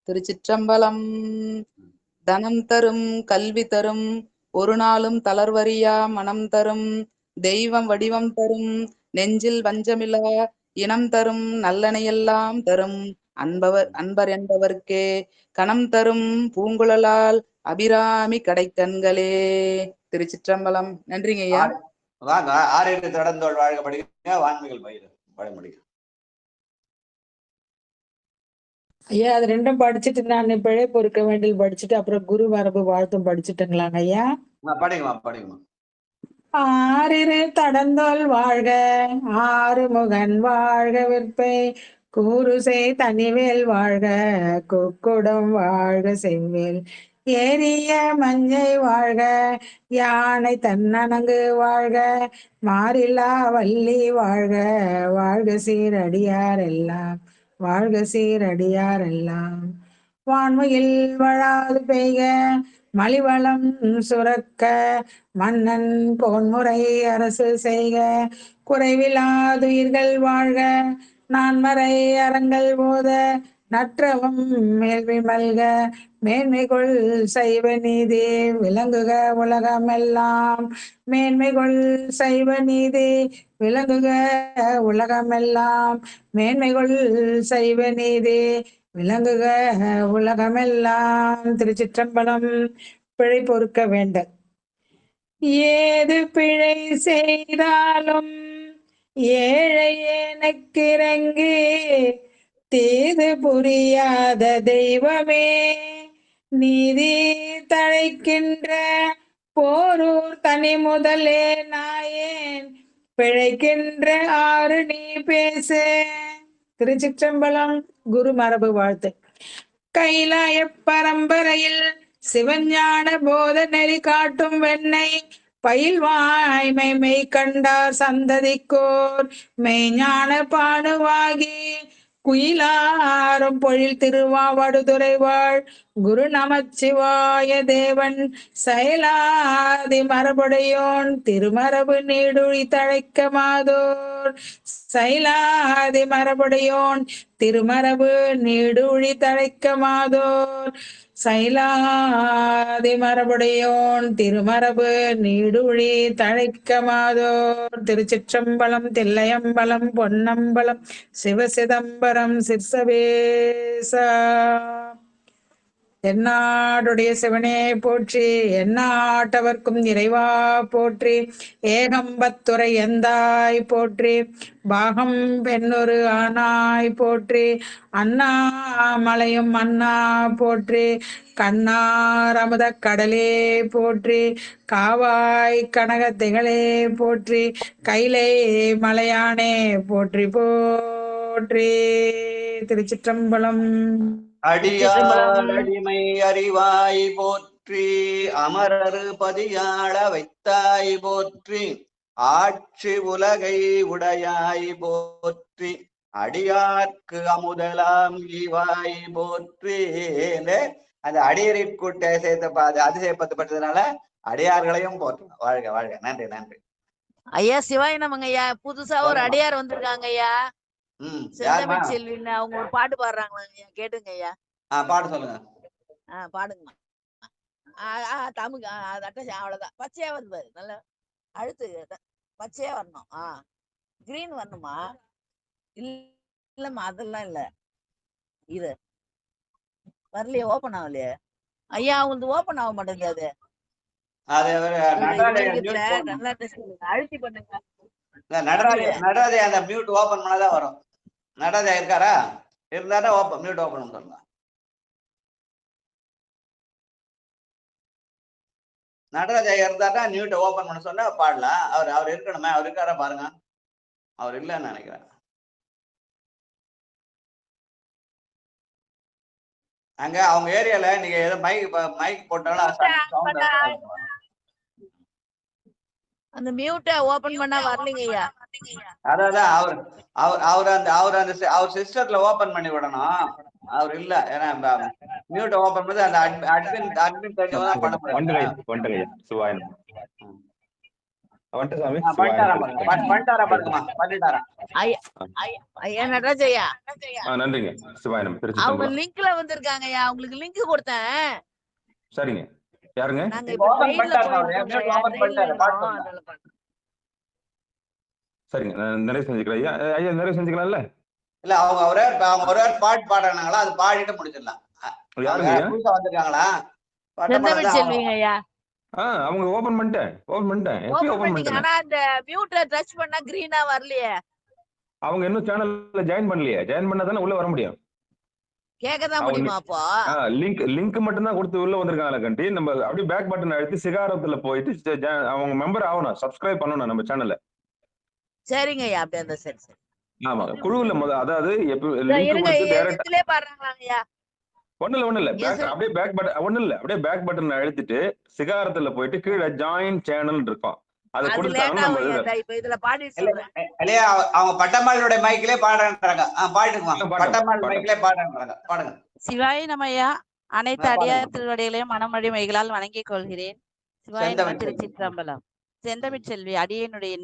திருச்சிற்றம்பலம். தனம் தரும் கல்வி தரும் ஒரு நாளும் தளர்வரியா மனம் தரும் தெய்வம் வடிவம் தரும் நெஞ்சில் வஞ்சமில்லா இனம் தரும் நல்லனையெல்லாம் தரும் அன்பர் என்பவர்க்கே கணம் தரும் பூங்குழலால் அபிராமி கடைக்கண்களே. திருச்சிற்றம்பலம். நன்றிங்க ஐயா. வாங்க. ஆறு தொடர்ந்தோள் வாழ்க படிக்க வான்மைகள் பயிர் பழமொழி. ஐயா அது ரெண்டும் படிச்சுட்டு நான் பிழை பொறுக்க வேண்டியது படிச்சுட்டு அப்புறம் குரு மரபு வாழ்த்தும் படிச்சுட்டுங்களாங்க ஐயா. படிக்குமா. ஆறிரு தடந்தோள் வாழ்க ஆறுமுகன் வாழ்க விற்பை கூறுசை தனிவேல் வாழ்க கொக்குடம் வாழ்க செவ்வேல் ஏரிய மஞ்சை வாழ்க யானை தன்னணங்கு வாழ்க மாறிலா வள்ளி வாழ்க வாழ்க சீரடியார் எல்லாம் வாழ்க சீரடியார் எல்லாம். வான்மையில் வளாது பெய்க மலிவளம் சுரக்க மன்னன் கோன்முறை அரசு செய்க குறைவிலாதுயிர்கள் வாழ்க நான்மறை அறங்கள் போத நற்றவம் மேல்வி மல்க மேன்மைகொள் சைவ நீதி விளங்குக உலகமெல்லாம் மேன்மைகொள் சைவ நீதி விளங்குக உலகமெல்லாம் மேன்மைகொள் சைவ நீதி விளங்குக உலகமெல்லாம். திருச்சிற்றம்பலம். பிழை பொறுக்க வேண்ட. ஏது பிழை செய்தாலும் ஏழை எனக்கிறங்கி தீது புரியாத தெய்வமே நீதி தழைக்கின்ற போரூர் தனி முதலே நாயேன் பிழைக்கின்ற ஆறு நீ பேசு. திருச்சிற்றம்பலம். குரு மரபு வாழ்த்து. கைலாய பரம்பரையில் சிவஞான போத நெறி காட்டும் வெண்ணை பயில்வாய்மை மெய் கண்டார் சந்ததிக்கோர் மெய்ஞான பானுவாகி குயிலாரும் பொழில் திருவாவடுதுறை வாழ் குரு நமச்சிவாய தேவன் செயலாதி மரபுடையோன் திருமரபு நீடுழி தழைக்க மாதோர் செயலாதி மரபுடையோன் திருமரபு நீடுழி தழைக்க மாதோர் செயலாதி மரபுடையோன் திருமரபு நீடுழி தழைக்க மாதோர். திருச்சிற்றம்பலம். தில்லையம்பலம் பொன்னம்பலம் சிவசிதம்பரம் சிற்சபேசா. எந்நாடுடைய சிவனே போற்றி எந்நாட்டவர்க்கும் இறைவா போற்றி ஏகம்பத்துரை எந்தாய் போற்றி பாகம் பெண்ணொரு ஆனாய் போற்றி அண்ணாமலையும் அண்ணா போற்றி கண்ணார் அமுத கடலே போற்றி காவாய் கனகத்திகளே போற்றி கைலை மலையானே போற்றி போற்றி. திருச்சிற்றம்பலம். அடியாடிமை அறிவாய் போற்றி அமரரு பதியாள வைத்தாய் போற்றி ஆட்சி உலகை உடையாய் போற்றி அடியார்க்கு அமுதலாம் ஈவாய் போற்றி. அந்த அடியறிக்கூட்ட சேர்த்து அதிசயப்பத்து பட்டதுனால அடியார்களையும் போற்றணும். வாழ்க வாழ்க. நன்றி நன்றி ஐயா. சிவாய் நமங்க ஐயா. புதுசா ஒரு அடியார் வந்திருக்காங்க ஐயா. செந்தமிழ் செல்வின்னு அவங்க ஒரு பாட்டு பாடுறாங்களா ஐயா? கேட்டுங்க ஐயா. பாட்டு சொல்லுங்க. பாடுங்கம்மா. தமிழ் அவ்வளவுதான். பச்சையா வருது. நல்ல அழுத்து பச்சையா வரணும். கிரீன் வரணுமா? இல்லம்மா அதெல்லாம் இல்ல. இது வரலையே, ஓபன் ஆகலையே ஐயா. உங்களுக்கு ஓபன் ஆக மாட்டேங்குது. அழுத்தி பண்ணுங்க. நடராஜா அந்த மியூட் ஓபன் பண்ணாதான் வரும். நடராஜா இருக்காரா? இருந்தாரா மியூட் ஓபன் பண்ணுங்க. நடராஜா இருந்தாரா மியூட் ஓபன் பண்ண சொன்னா பாடலாம். அவர் இருக்கணுமே. அவர் இருக்காரா பாருங்க. அவர் இல்லைன்னு நினைக்கிறேன். அங்க அவங்க ஏரியால நீங்க ஏதோ மைக் போட்டாலும் அந்த மியூட்டை ஓபன் பண்ணா வரலீங்க ஐயா. அதான் அவர் சிஸ்டர்ல ஓபன் பண்ணி விடணும். அவர் இல்ல. ஏன்னா மியூட்டை ஓபன் பண்ணி அந்த அட்மின் பண்ண முடியாது. அவங்க லிங்க்ல வந்திருக்காங்க ஐயா. உங்களுக்கு லிங்க் கொடுத்தேன். சரிங்க. யாருங்க? நாங்க இப்ப ட்ரெயின்ல போயிட்டு சரிங்க, நான் நிறைவு செஞ்சுக்கிறேன் ஐயா. ஐயா நிறைவு செஞ்சுக்கலாம்ல? இல்ல அவங்க ஒரே பாட்டு பாடுறாங்களா, அது பாடிட்டு முடிச்சிடலாம். யாருங்க ஐயா? புதுசா வந்திருக்காங்களா? செந்தமிழ் செல்விங்க ஐயா. அவங்க ஓபன் பண்ணிட்டேன். எப்பயும் ஓபன் பண்ணிட்டேன். ஆனா அந்த மியூட்ல டச் பண்ணா கிரீனா வரலையே. அவங்க இன்னும் சேனல்ல ஜாயின் பண்ணலையே. ஜாயின் பண்ணா தானே உள்ள வர முடியும். கேட்கதான் முடியுமா அப்போ? லிங்க் மட்டும் தான் கொடுத்து உள்ள வந்திருக்காங்க கண்டி. நம்ம அப்படியே பேக் பட்டன் அழுத்தி சிகாரத்துல போயிட்டு அவங்க மெம்பர் ஆகணும், சப்ஸ்கிரைப் பண்ணணும் நம்ம சேனல்ல. சரிங்க ஐயா, அப்படியே அந்த சரி சரி. ஆமா, குழுவுல அதாவது இதுலயே பாடுறாங்களாங்க ஐயா? ஒண்ணு இல்ல அப்படியே பேக் பட்டன் அப்படியே பேக் பட்டன் அழுத்திட்டு சிகாரத்துல போயிட்டு கீழே ஜாயின் சேனல் இருக்கும். அது கொடுத்தாங்க. இதுல பாடிட்டு அவங்க பட்டம்மாளுடைய மைக்கிலே பாடுறாங்க. பாடுங்க பட்டம்மாள் மைக்கிலே பாடுறாங்க. பாடுங்க. சிவாய நமயா. அனைத்து அடியார் திருவடிகளையும் மனமொழி மைகளால் வணங்கிக் கொள்கிறேன். சிவாய நம. திருச்சிற்றம்பலம். செந்தமிழ் செல்வி அடியனுடைய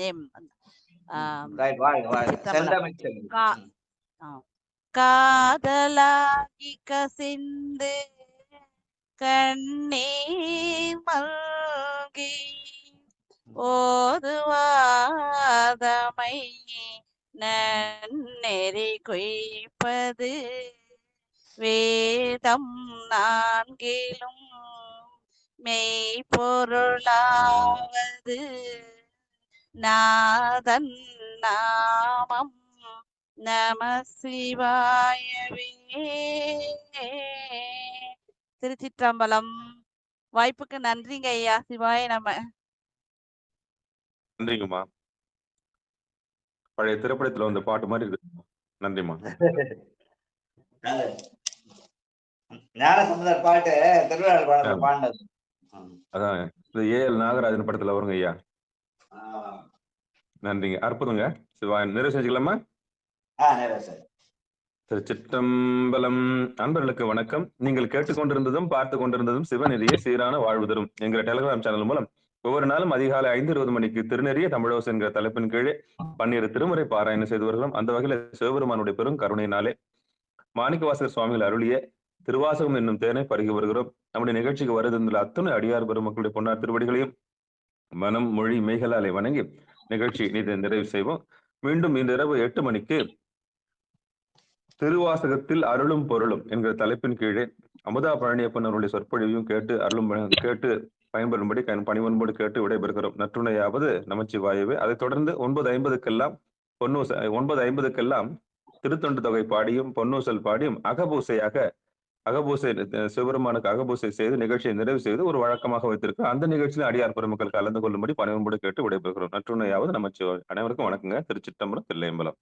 நேம். காதலாகி கசிந்து கண்ணீர் மல்கி ஓதுவாதமை நன்னெறி கொய்ப்பது வேதம் நான்கிலும் மெய்ப்பொருளாவது நாதன் நாமம் நம சிவாயவே. திருச்சிற்றம்பலம். வாய்ப்புக்கு நன்றிங்க ஐயா. சிவாய நம. நன்றிங்கம்மா. பழைய திரைப்படத்துல வந்த பாட்டு மாதிரி இருக்கு. நன்றிம்மா. ஞானசம்பந்தர் பாட்டு திருவிழா பாண்டது. அதான் இந்த ஏஎல் நாகராஜன் படத்துல வருங்க ஐயா. நன்றிங்க. அற்புதங்க. சிவாய நிறைவு செஞ்சுக்கலாமா? திருச்சிற்றம்பலம். அன்பர்களுக்கு வணக்கம். நீங்கள் கேட்டுக்கொண்டிருந்ததும் பார்த்து கொண்டிருந்ததும் சிவநெறிய சீரான வாழ்வு தரும் என்கிற டெலிகிராம் சேனல் மூலம் ஒவ்வொரு நாளும் அதிகாலை 5:20 மணிக்கு திருநெறிய தமிழோசை என்கிற தலைப்பின் கீழே 12 திருமுறை பாராயணம் செய்து வருகிறோம். அந்த வகையில சிவபெருமானுடைய பெரும் கருணையினாலே மாணிக்கவாசகர் சுவாமிகள் அருளிய திருவாசகம் என்னும் தேனை பருகி வருகிறோம். நம்முடைய நிகழ்ச்சிக்கு வருகின்ற அத்துணை அடியார் பெருமக்களுடைய பொன்னார் திருவடிகளையும் மனம் மொழி மெய்களாலே வணங்கி நிகழ்ச்சி நிறைவு செய்வோம். மீண்டும் இந்த இரவு 8 மணிக்கு திருவாசகத்தில் அருளும் பொருளும் என்கிற தலைப்பின் கீழே அமுதா பழனியப்பன் அவருடைய சொற்பொழிவையும் கேட்டு பயன்பெறும்படி பணிவன்போடு கேட்டு விடைபெறுகிறோம். நற்றுணையாவது நமச்சிவாயவே. அதைத் தொடர்ந்து 9:50 9:50 திருத்தொண்டு தொகை பாடியும் பொன்னூசல் பாடியும் அகபூசை சிவபெருமானுக்கு அகபூசை செய்து நிகழ்ச்சியை நிறைவு செய்து ஒரு வழக்கமாக வைத்திருக்கு. அந்த நிகழ்ச்சியில் அடியார் பெருமக்கள் கலந்து கொள்ளும்படி பணிவன்போடு கேட்டு விடைபெறுகிறோம். நற்றுணையாவது நமச்சிவாய். அனைவருக்கும் வணக்கங்க. திருச்சிற்றம்பலம், தில்லையம்பலம்.